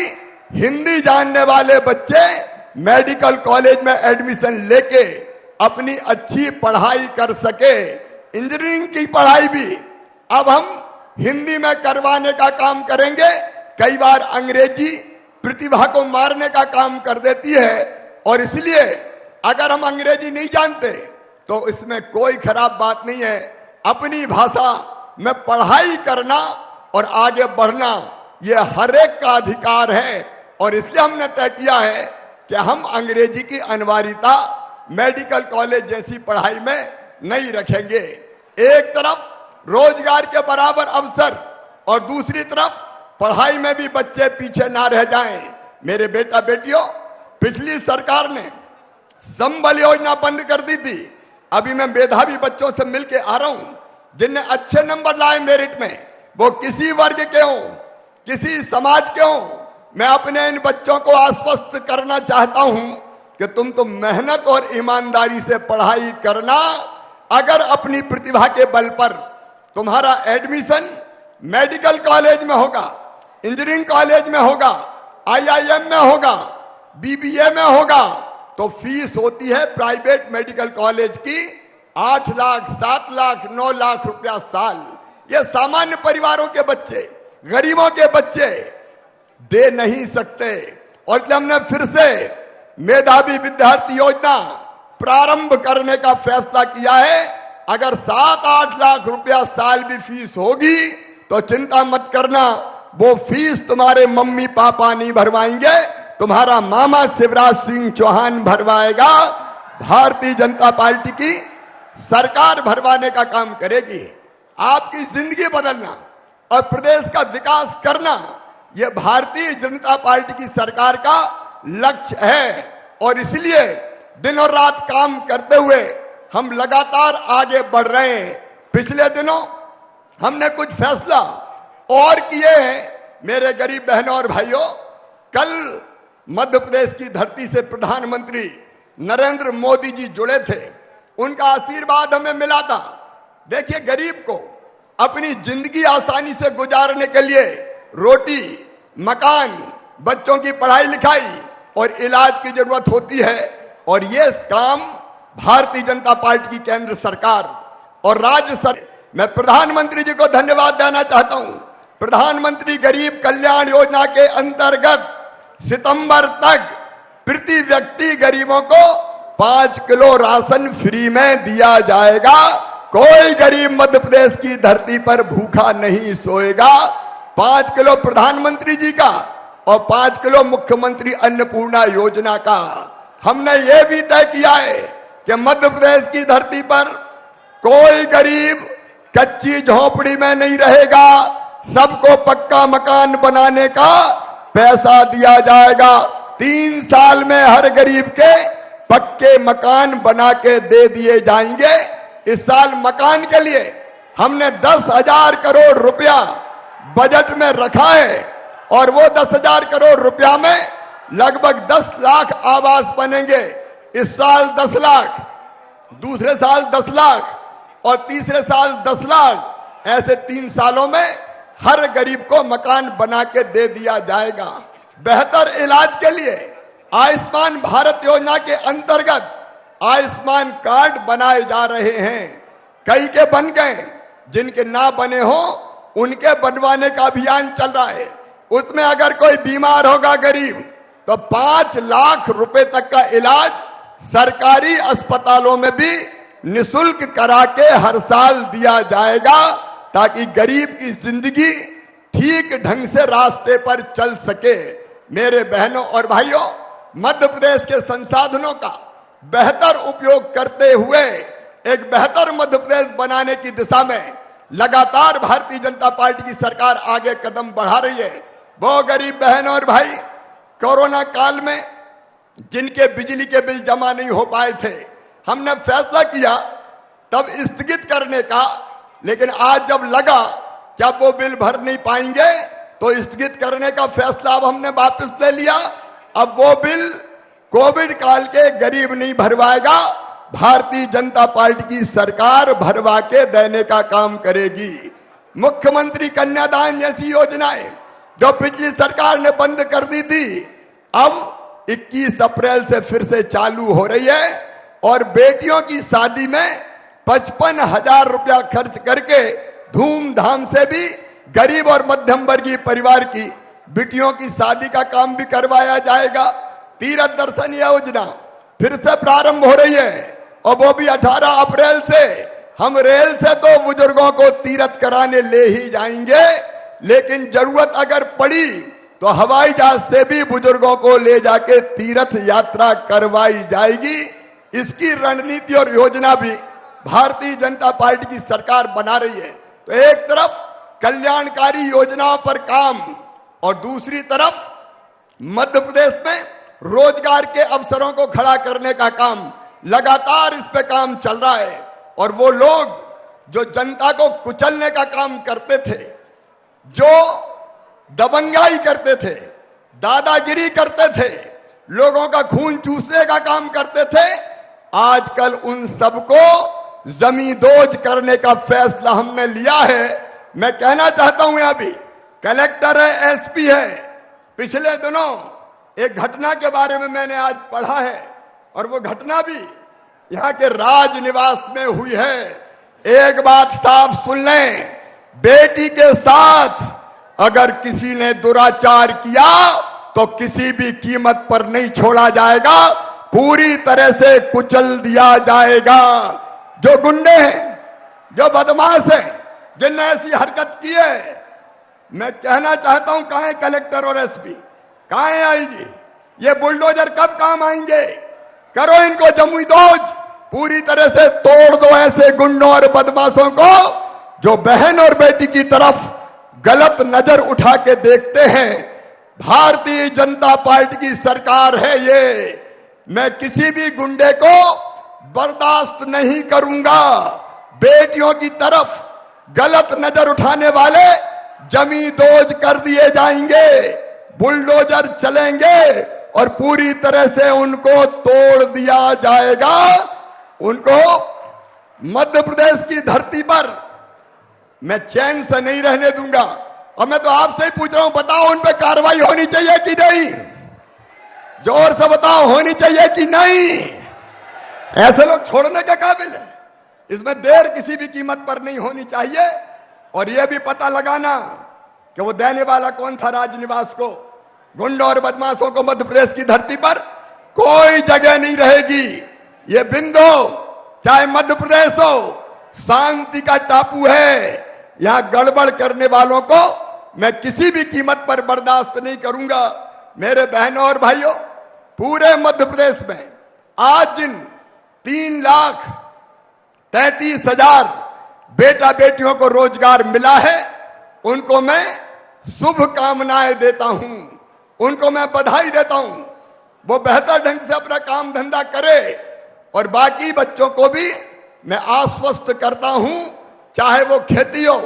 हिंदी जानने वाले बच्चे मेडिकल कॉलेज में एडमिशन लेके अपनी अच्छी पढ़ाई कर सके। इंजीनियरिंग की पढ़ाई भी अब हम हिंदी में करवाने का काम करेंगे। कई बार अंग्रेजी प्रतिभा को मारने का काम कर देती है और इसलिए अगर हम अंग्रेजी नहीं जानते तो इसमें कोई खराब बात नहीं है। अपनी भाषा में पढ़ाई करना और आगे बढ़ना यह हर एक का अधिकार है और इसलिए हमने तय किया है कि हम अंग्रेजी की अनिवार्यता मेडिकल कॉलेज जैसी पढ़ाई में नहीं रखेंगे। एक तरफ रोजगार के बराबर अवसर और दूसरी तरफ पढ़ाई में भी बच्चे पीछे ना रह जाएं। मेरे बेटा बेटियों, पिछली सरकार ने संबल योजना बंद कर दी थी। अभी मैं मेधावी बच्चों से मिलके आ रहा हूं जिनने अच्छे नंबर लाए मेरिट में, वो किसी वर्ग के हों, किसी समाज के हों। मैं अपने इन बच्चों को आश्वस्त करना चाहता हूं कि तुम तो मेहनत और ईमानदारी से पढ़ाई करना। अगर अपनी प्रतिभा के बल पर तुम्हारा एडमिशन मेडिकल कॉलेज में होगा, इंजीनियरिंग कॉलेज में होगा, आईआईएम में होगा, बीबीए में होगा, तो फीस होती है प्राइवेट मेडिकल कॉलेज की 8 लाख, 7 लाख, 9 लाख रुपया साल। ये सामान्य परिवारों के बच्चे, गरीबों के बच्चे दे नहीं सकते और इसलिए हमने फिर से मेधावी विद्यार्थी योजना प्रारंभ करने का फैसला किया है। अगर 7-8 लाख रुपया साल भी फीस होगी तो चिंता मत करना, वो फीस तुम्हारे मम्मी पापा नहीं भरवाएंगे, तुम्हारा मामा शिवराज सिंह चौहान भरवाएगा। भारतीय जनता पार्टी की सरकार भरवाने का काम करेगी। आपकी जिंदगी बदलना और प्रदेश का विकास करना, यह भारतीय जनता पार्टी की सरकार का लक्ष्य है और इसलिए दिन और रात काम करते हुए हम लगातार आगे बढ़ रहे हैं। पिछले दिनों हमने कुछ फैसला और किए हैं। मेरे गरीब बहनों और भाइयों, कल मध्य प्रदेश की धरती से प्रधानमंत्री नरेंद्र मोदी जी जुड़े थे, उनका आशीर्वाद हमें मिला था। देखिए, गरीब को अपनी जिंदगी आसानी से गुजारने के लिए रोटी, मकान, बच्चों की पढ़ाई लिखाई और इलाज की जरूरत होती है। और ये काम भारतीय जनता पार्टी की केंद्र सरकार और राज्य सरकार, मैं प्रधानमंत्री जी को धन्यवाद देना चाहता हूं। प्रधानमंत्री गरीब कल्याण योजना के अंतर्गत सितंबर तक प्रति व्यक्ति गरीबों को 5 किलो राशन फ्री में दिया जाएगा। कोई गरीब मध्य प्रदेश की धरती पर भूखा नहीं सोएगा। 5 किलो प्रधानमंत्री जी का और 5 किलो मुख्यमंत्री अन्नपूर्णा योजना का। हमने ये भी तय किया है कि मध्य प्रदेश की धरती पर कोई गरीब कच्ची झोपड़ी में नहीं रहेगा। सबको पक्का मकान बनाने का पैसा दिया जाएगा। 3 साल में हर गरीब के पक्के मकान बना के दे दिए जाएंगे। इस साल मकान के लिए हमने 10,000 करोड़ रुपया बजट में रखा है और वो 10,000 करोड़ रुपया में लगभग 10 लाख आवास बनेंगे। इस साल 10 लाख, दूसरे साल 10 लाख और तीसरे साल 10 लाख। ऐसे 3 सालों में हर गरीब को मकान बना के दे दिया जाएगा। बेहतर इलाज के लिए आयुष्मान भारत योजना के अंतर्गत आयुष्मान कार्ड बनाए जा रहे हैं। कई के बन गए, जिनके ना बने हो उनके बनवाने का अभियान चल रहा है। उसमें अगर कोई बीमार होगा गरीब तो 5 लाख रुपए तक का इलाज सरकारी अस्पतालों में भी निशुल्क करा के हर साल दिया जाएगा, ताकि गरीब की जिंदगी ठीक ढंग से रास्ते पर चल सके। मेरे बहनों और भाइयों, मध्य प्रदेश के संसाधनों का बेहतर उपयोग करते हुए एक बेहतर मध्य प्रदेश बनाने की दिशा में लगातार भारतीय जनता पार्टी की सरकार आगे कदम बढ़ा रही है। वो गरीब बहन और भाई कोरोना काल में जिनके बिजली के बिल जमा नहीं हो पाए थे, हमने फैसला किया तब स्थगित करने का, लेकिन आज जब लगा कि अब वो बिल भर नहीं पाएंगे तो स्थगित करने का फैसला अब हमने वापस ले लिया। अब वो बिल कोविड काल के गरीब नहीं भरवाएगा, भारतीय जनता पार्टी की सरकार भरवा के देने का काम करेगी। मुख्यमंत्री कन्यादान जैसी योजनाएं जो पिछली सरकार ने बंद कर दी थी, अब 21 अप्रैल से फिर से चालू हो रही है। और बेटियों की शादी में 55,000 रुपया खर्च करके धूमधाम से भी गरीब और मध्यम वर्गीय परिवार की बेटियों की शादी का काम भी करवाया जाएगा। तीरथ दर्शन योजना फिर से प्रारंभ हो रही है और वो भी 18 अप्रैल से। हम रेल से तो बुजुर्गों को तीरथ कराने ले ही जाएंगे, लेकिन जरूरत अगर पड़ी तो हवाई जहाज से भी बुजुर्गों को ले जाके तीर्थ यात्रा करवाई जाएगी। इसकी रणनीति और योजना भी भारतीय जनता पार्टी की सरकार बना रही है। तो एक तरफ कल्याणकारी योजनाओं पर काम और दूसरी तरफ मध्य प्रदेश में रोजगार के अवसरों को खड़ा करने का काम, लगातार इस पे काम चल रहा है। और वो लोग जो जनता को कुचलने का काम करते थे, जो दबंगाई करते थे, दादागिरी करते थे, लोगों का खून चूसने का काम करते थे, आजकल उन सबको जमींदोज करने का फैसला हमने लिया है। मैं कहना चाहता हूं, यहां भी कलेक्टर है, एसपी है। पिछले दिनों एक घटना के बारे में मैंने आज पढ़ा है और वो घटना भी यहां के राजनिवास में हुई है। एक बात साफ सुन लें, बेटी के साथ अगर किसी ने दुराचार किया तो किसी भी कीमत पर नहीं छोड़ा जाएगा, पूरी तरह से कुचल दिया जाएगा। जो गुंडे हैं, जो बदमाश हैं, जिनने ऐसी हरकत की है, मैं कहना चाहता हूं, कहां है कलेक्टर और एसपी, कहां है आईजी? ये बुलडोजर कब काम आएंगे? करो इनको जमींदोज, पूरी तरह से तोड़ दो ऐसे गुंडों और बदमाशों को जो बहन और बेटी की तरफ गलत नजर उठा के देखते हैं। भारतीय जनता पार्टी की सरकार है ये। मैं किसी भी गुंडे को बर्दाश्त नहीं करूंगा। बेटियों की तरफ गलत नजर उठाने वाले जमींदोज कर दिए जाएंगे, बुलडोजर चलेंगे और पूरी तरह से उनको तोड़ दिया जाएगा। उनको मध्य प्रदेश की धरती पर मैं चैन से नहीं रहने दूंगा। और मैं तो आपसे ही पूछ रहा हूं, बताओ उन पे कार्रवाई होनी चाहिए कि नहीं? जोर से बताओ, होनी चाहिए कि नहीं? ऐसे लोग छोड़ने के काबिल है। इसमें देर किसी भी कीमत पर नहीं होनी चाहिए। और यह भी पता लगाना कि वो देने वाला कौन था राजनिवास को, गुंडों और बदमाशों को मध्य प्रदेश की धरती पर कोई जगह नहीं रहेगी। ये बिंदु चाहे मध्य प्रदेश हो, शांति का टापू है। यहां गड़बड़ करने वालों को मैं किसी भी कीमत पर बर्दाश्त नहीं करूंगा। मेरे बहनों और भाइयों, पूरे मध्य प्रदेश में आज जिन 3,33,000 बेटा बेटियों को रोजगार मिला है, उनको मैं शुभकामनाएं देता हूं, उनको मैं बधाई देता हूं। वो बेहतर ढंग से अपना काम धंधा करे। और बाकी बच्चों को भी मैं आश्वस्त करता हूं, चाहे वो खेती हो,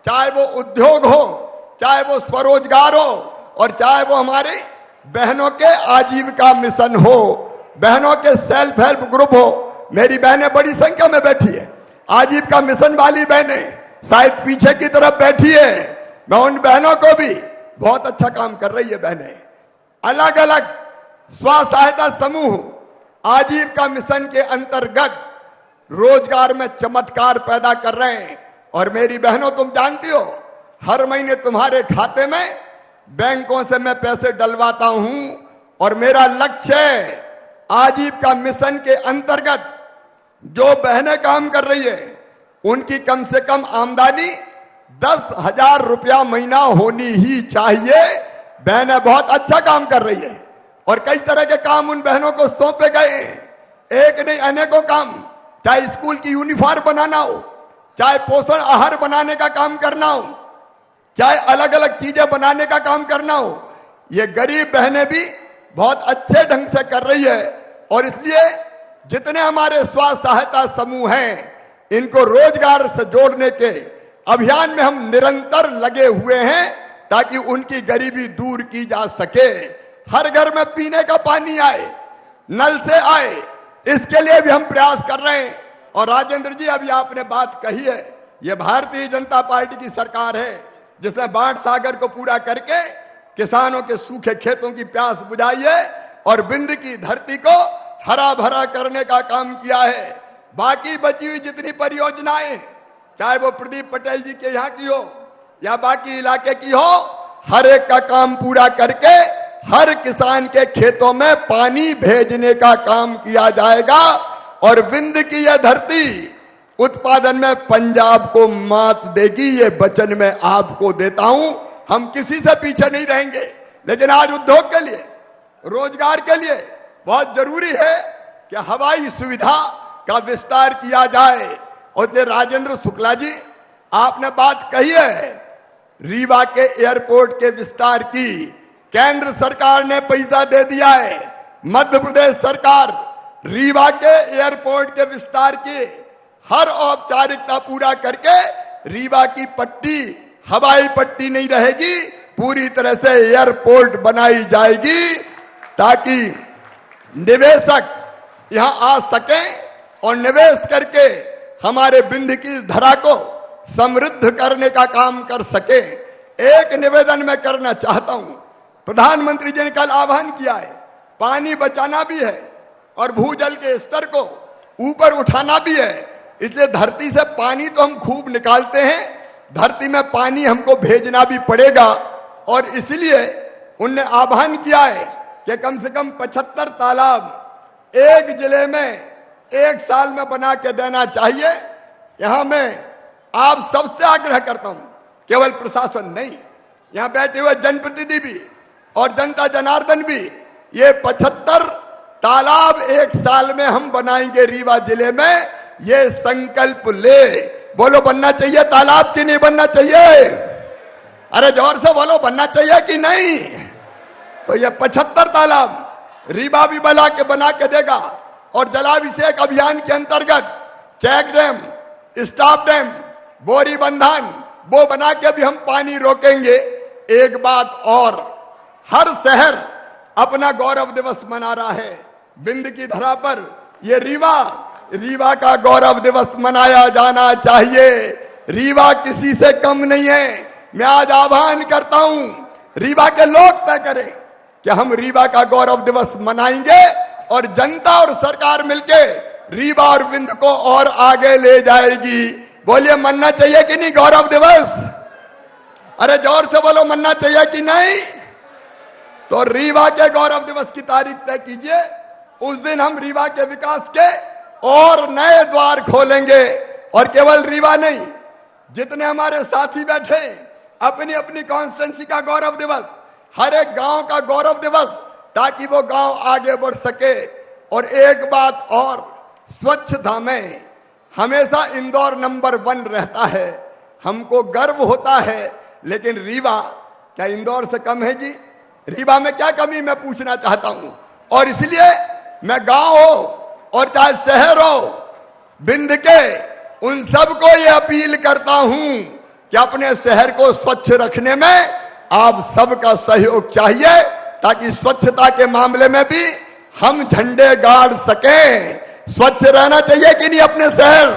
चाहे वो उद्योग हो, चाहे वो स्वरोजगार हो, और चाहे वो हमारे बहनों के आजीविका मिशन हो, बहनों के सेल्फ हेल्प ग्रुप हो। मेरी बहनें बड़ी संख्या में बैठी है, आजीविका मिशन वाली बहनें शायद पीछे की तरफ बैठी है। मैं उन बहनों को भी, बहुत अच्छा काम कर रही है बहनें, अलग अलग स्व सहायता समूह आजीविका मिशन के अंतर्गत रोजगार में चमत्कार पैदा कर रहे हैं। और मेरी बहनों, तुम जानती हो, हर महीने तुम्हारे खाते में बैंकों से मैं पैसे डलवाता हूं। और मेरा लक्ष्य है, आजीविका मिशन के अंतर्गत जो बहनें काम कर रही है, उनकी कम से कम आमदनी 10,000 रुपया महीना होनी ही चाहिए। बहनें बहुत अच्छा काम कर रही है। और कई तरह के काम उन बहनों को सौंपे गए हैं, एक नहीं अनेकों काम। चाहे स्कूल की यूनिफॉर्म बनाना हो, चाहे पोषण आहार बनाने का काम करना हो, चाहे अलग अलग चीजें बनाने का काम करना हो, ये गरीब बहनें भी बहुत अच्छे ढंग से कर रही है। और इसलिए जितने हमारे स्व सहायता समूह हैं, इनको रोजगार से जोड़ने के अभियान में हम निरंतर लगे हुए हैं, ताकि उनकी गरीबी दूर की जा सके। हर घर में पीने का पानी आए, नल से आए, इसके लिए भी हम प्रयास कर रहे हैं। और राजेंद्र जी, अभी आपने बात कही है, ये भारतीय जनता पार्टी की सरकार है जिसने बाढ़ सागर को पूरा करके किसानों के सूखे खेतों की प्यास बुझाई है और बिंद की धरती को हरा भरा करने का काम किया है। बाकी बची हुई जितनी परियोजनाएं, चाहे वो प्रदीप पटेल जी के यहाँ की हो या बाकी इलाके की हो, हर एक का काम पूरा करके हर किसान के खेतों में पानी भेजने का काम किया जाएगा। और विंध्य की यह धरती उत्पादन में पंजाब को मात देगी, ये वचन मैं आपको देता हूं। हम किसी से पीछे नहीं रहेंगे। लेकिन आज उद्योग के लिए, रोजगार के लिए बहुत जरूरी है कि हवाई सुविधा का विस्तार किया जाए। और ये राजेंद्र शुक्ला जी, आपने बात कही है रीवा के एयरपोर्ट के विस्तार की, केंद्र सरकार ने पैसा दे दिया है। मध्य प्रदेश सरकार रीवा के एयरपोर्ट के विस्तार की हर औपचारिकता पूरा करके रीवा की पट्टी हवाई पट्टी नहीं रहेगी, पूरी तरह से एयरपोर्ट बनाई जाएगी, ताकि निवेशक यहां आ सके और निवेश करके हमारे बिंद की धरा को समृद्ध करने का काम कर सके। एक निवेदन मैं करना चाहता हूं, प्रधानमंत्री जी ने कल आह्वान किया है, पानी बचाना भी है और भूजल के स्तर को ऊपर उठाना भी है। इसलिए धरती से पानी तो हम खूब निकालते हैं, धरती में पानी हमको भेजना भी पड़ेगा। और इसलिए उनने आह्वान किया है कि कम से कम 75 तालाब एक जिले में एक साल में बना के देना चाहिए। यहां मैं आप सबसे आग्रह करता हूं, केवल प्रशासन नहीं, यहां बैठे हुए जनप्रतिनिधि भी और जनता जनार्दन भी, ये 75 तालाब एक साल में हम बनाएंगे रीवा जिले में, ये संकल्प ले। बोलो बनना चाहिए तालाब कि नहीं बनना चाहिए? अरे जोर से बोलो, बनना चाहिए कि नहीं? तो ये 75 तालाब रीवा भी बना के देगा। और जलाभिषेक अभियान के अंतर्गत चेक डैम, स्टॉप डैम, बोरी बंधन, वो बना के भी हम पानी रोकेंगे। एक बात और, हर शहर अपना गौरव दिवस मना रहा है। बिंद की धरा पर ये रीवा का गौरव दिवस मनाया जाना चाहिए। रीवा किसी से कम नहीं है। मैं आज आह्वान करता हूं, रीवा के लोग तय करें कि हम रीवा का गौरव दिवस मनाएंगे और जनता और सरकार मिलके रीवा और विंध्य को और आगे ले जाएगी। बोलिए मनना चाहिए कि नहीं गौरव दिवस? अरे जोर से बोलो, मनना चाहिए कि नहीं? तो रीवा के गौरव दिवस की तारीख तय कीजिए। उस दिन हम रीवा के विकास के और नए द्वार खोलेंगे। और केवल रीवा नहीं, जितने हमारे साथी बैठे, अपनी अपनी कॉन्स्टिट्यूंसी का गौरव दिवस, हर एक गांव का गौरव दिवस, ताकि वो गांव आगे बढ़ सके। और एक बात और, स्वच्छता में हमेशा इंदौर नंबर 1 रहता है। हमको गर्व होता है, लेकिन रीवा क्या इंदौर से कम है जी? रीवा में क्या कमी मैं पूछना चाहता हूं। और इसलिए मैं गांव हो और चाहे शहर हो, विंध्य के उन सबको ये अपील करता हूं कि अपने शहर को स्वच्छ रखने में आप सबका सहयोग चाहिए, ताकि स्वच्छता के मामले में भी हम झंडे गाड़ सकें। स्वच्छ रहना चाहिए कि नहीं अपने शहर?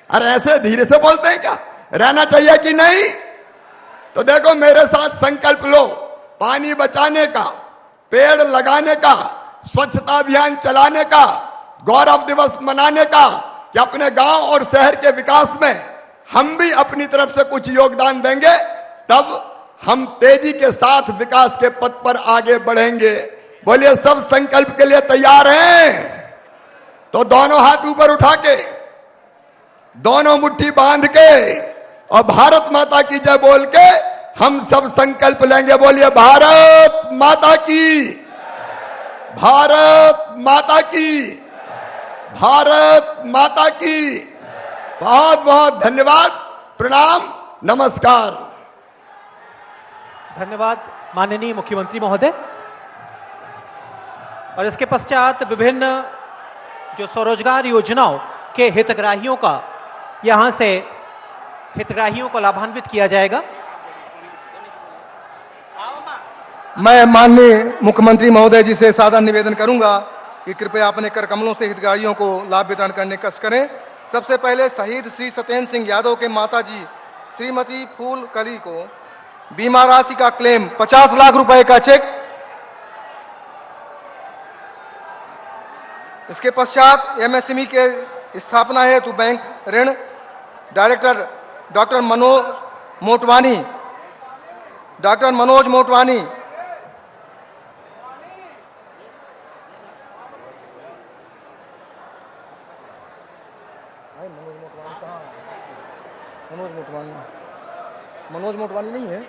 अरे ऐसे धीरे से बोलते हैं क्या? रहना चाहिए कि नहीं? तो देखो, मेरे साथ संकल्प लो, पानी बचाने का, पेड़ लगाने का, स्वच्छता अभियान चलाने का, गौरव दिवस मनाने का, कि अपने गांव और शहर के विकास में हम भी अपनी तरफ से कुछ योगदान देंगे, तब हम तेजी के साथ विकास के पथ पर आगे बढ़ेंगे। बोलिए, सब संकल्प के लिए तैयार हैं? तो दोनों हाथ ऊपर उठा के, दोनों मुट्ठी बांध के और भारत माता की जय बोल के हम सब संकल्प लेंगे। बोलिए, भारत माता की, भारत माता की, भारत माता की। बहुत बहुत धन्यवाद, प्रणाम, नमस्कार। धन्यवाद माननीय मुख्यमंत्री महोदय। और इसके पश्चात विभिन्न जो स्वरोजगार योजनाओं के हितग्राहियों का, यहां से हितग्राहियों को लाभान्वित किया जाएगा। मैं माननीय मुख्यमंत्री महोदय जी से सादर निवेदन करूंगा कि कृपया अपने कर कमलों से हितग्राहियों को लाभ वितरण करने कष्ट करें। सबसे पहले शहीद श्री सत्येंद्र सिंह यादव के माताजी श्रीमती फूल कली को बीमा राशि का क्लेम 50 लाख रुपए का चेक। इसके पश्चात एमएसएमई के स्थापना हेतु बैंक ऋण डायरेक्टर डॉक्टर मनोज मोटवानी मनोज मोटवानी नहीं है।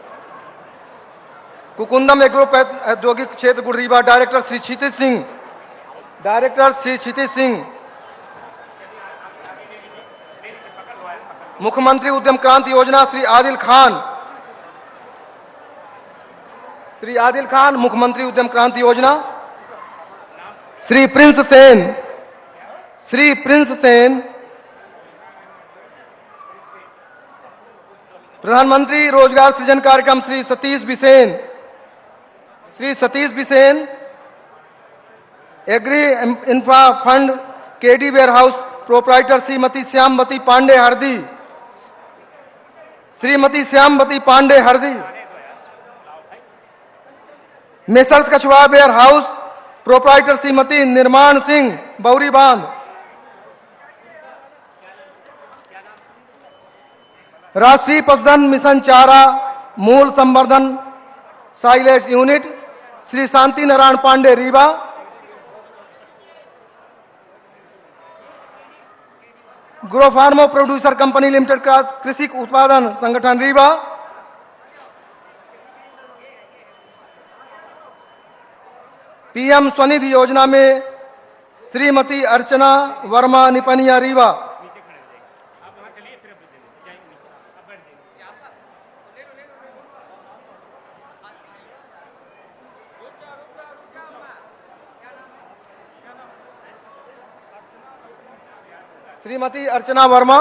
कुकुंदम एग्रो औद्योगिक क्षेत्र गुड़रीवा डायरेक्टर श्री क्षितिज सिंह, मुख्यमंत्री उद्यम क्रांति योजना श्री आदिल खान मुख्यमंत्री उद्यम क्रांति योजना। श्री प्रिंस सेन प्रधानमंत्री रोजगार सृजन कार्यक्रम Shri Satish Bisen, agri infra fund KD warehouse proprietor Shrimati Shyamvati Pandey Hardi, messrs Kachhua warehouse proprietor Shrimati Nirman Singh बौरी बांध, राष्ट्रीय पशुधन मिशन चारा मूल संवर्धन silage unit Shri Shanti Narayan Pandey Rewa, Grow Farmo Producer Company Limited कृषि उत्पादन संगठन रीवा, पीएम स्वनिधि योजना में श्रीमती अर्चना वर्मा निपनिया रीवा, श्रीमती अर्चना वर्मा,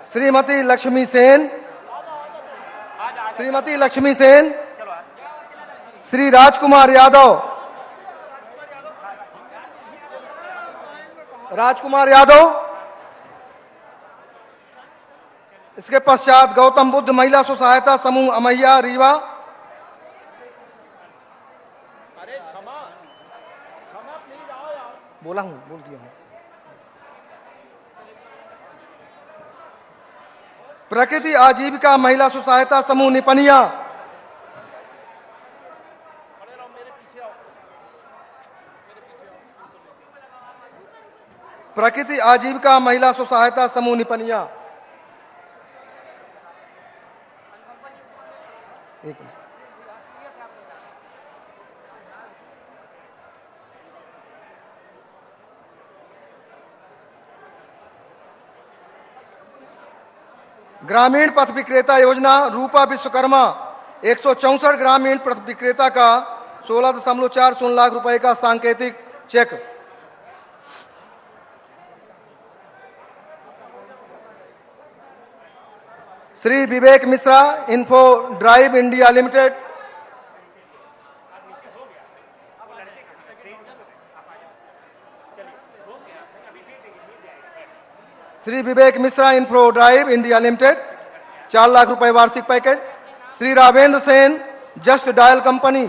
श्रीमती लक्ष्मी सेन, श्री राजकुमार यादव, राजकुमार यादव। इसके पश्चात गौतम बुद्ध महिला स्व सहायता समूह अमैया रीवा। बोल दिया हूं। प्रकृति आजीविका महिला स्व सहायता समूह निपनिया। प्रकृति आजीविका महिला स्व सहायता समूह निपनिया। एक मिनट। ग्रामीण पथ विक्रेता योजना रूपा विश्वकर्मा 164 ग्रामीण पथ विक्रेता का 16.40 लाख रुपए का सांकेतिक cheque. Shri Vivek Mishra Info Drive India Limited. Shri Vivek Mishra Info Drive India Limited 4 lakh रुपए वार्षिक package. Shri Ravendra Sen Just Dial company.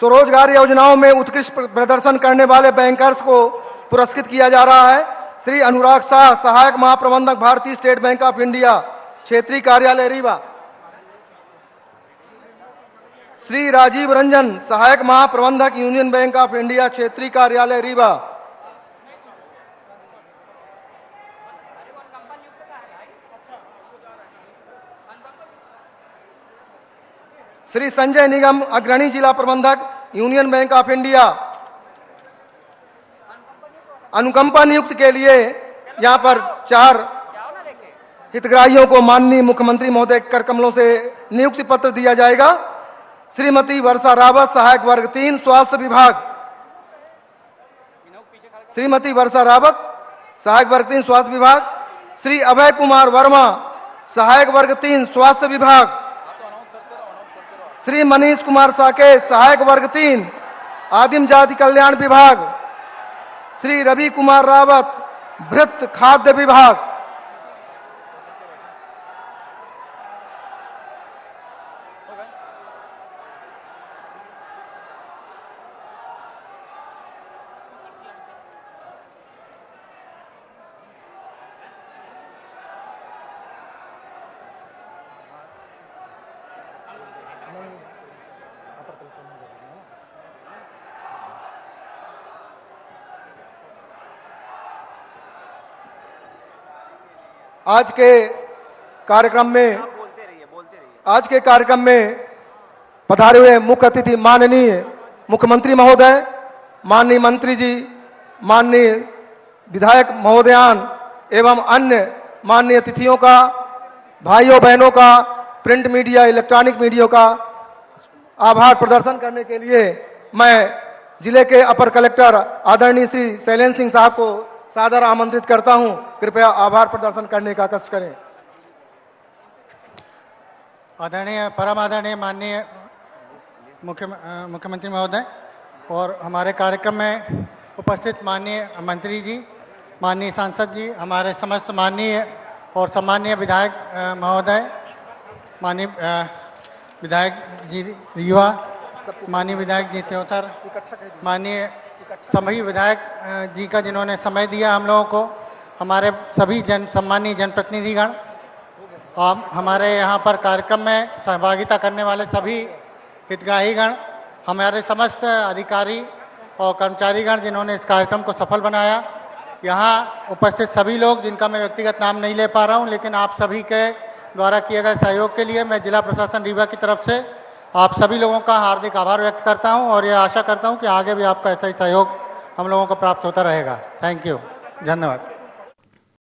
स्वरोजगार योजनाओं में उत्कृष्ट प्रदर्शन करने वाले बैंकर्स को पुरस्कृत किया जा रहा है। श्री अनुराग शाह सहायक महाप्रबंधक भारतीय स्टेट बैंक ऑफ इंडिया क्षेत्रीय कार्यालय रीवा। श्री राजीव रंजन सहायक महाप्रबंधक यूनियन बैंक ऑफ इंडिया क्षेत्रीय कार्यालय रीवा। श्री संजय निगम अग्रणी जिला प्रबंधक यूनियन बैंक ऑफ इंडिया। अनुकंपा नियुक्त के लिए यहां पर 4 हितग्राहियों को माननीय मुख्यमंत्री महोदय कर कमलों से नियुक्ति पत्र दिया जाएगा। श्रीमती वर्षा रावत सहायक वर्ग 3 स्वास्थ्य विभाग। श्रीमती वर्षा रावत सहायक वर्ग 3 स्वास्थ्य विभाग। श्री अभय कुमार वर्मा सहायक वर्ग 3 स्वास्थ्य विभाग। श्री मनीष कुमार साकेत सहायक वर्ग 3 आदिम जाति कल्याण विभाग। श्री रवि कुमार रावत भृत खाद्य विभाग। आज के कार्यक्रम में पधारे हुए मुख्य अतिथि माननीय मुख्यमंत्री महोदय, माननीय मंत्री जी, माननीय विधायक महोदयान एवं अन्य माननीय अतिथियों का, भाइयों बहनों का, प्रिंट मीडिया इलेक्ट्रॉनिक मीडिया का आभार प्रदर्शन करने के लिए मैं जिले के अपर कलेक्टर आदरणीय श्री शैलेंद्र सिंह साहब को सादर आमंत्रित करता हूं। कृपया आभार प्रदर्शन करने का कष्ट करें। आदरणीय परम आदरणीय माननीय मुख्यमंत्री महोदय और हमारे कार्यक्रम में उपस्थित माननीय मंत्री जी, माननीय सांसद जी, हमारे समस्त माननीय और सम्मानीय विधायक महोदय, माननीय विधायक जी रीवा, माननीय विधायक जी त्योतर, माननीय सभी विधायक जी का जिन्होंने समय दिया हम लोगों को, हमारे सभी सम्मानीय जनप्रतिनिधिगण और हमारे यहाँ पर कार्यक्रम में सहभागिता करने वाले सभी हितग्राहीगण, हमारे समस्त अधिकारी और कर्मचारीगण जिन्होंने इस कार्यक्रम को सफल बनाया, यहाँ उपस्थित सभी लोग जिनका मैं व्यक्तिगत नाम नहीं ले पा रहा हूँ, लेकिन आप सभी के द्वारा किए गए सहयोग के लिए मैं जिला प्रशासन रीवा की तरफ से आप सभी लोगों का हार्दिक आभार व्यक्त करता हूं और यह आशा करता हूं कि आगे भी आपका ऐसा ही सहयोग हम लोगों को प्राप्त होता रहेगा। थैंक यू, धन्यवाद।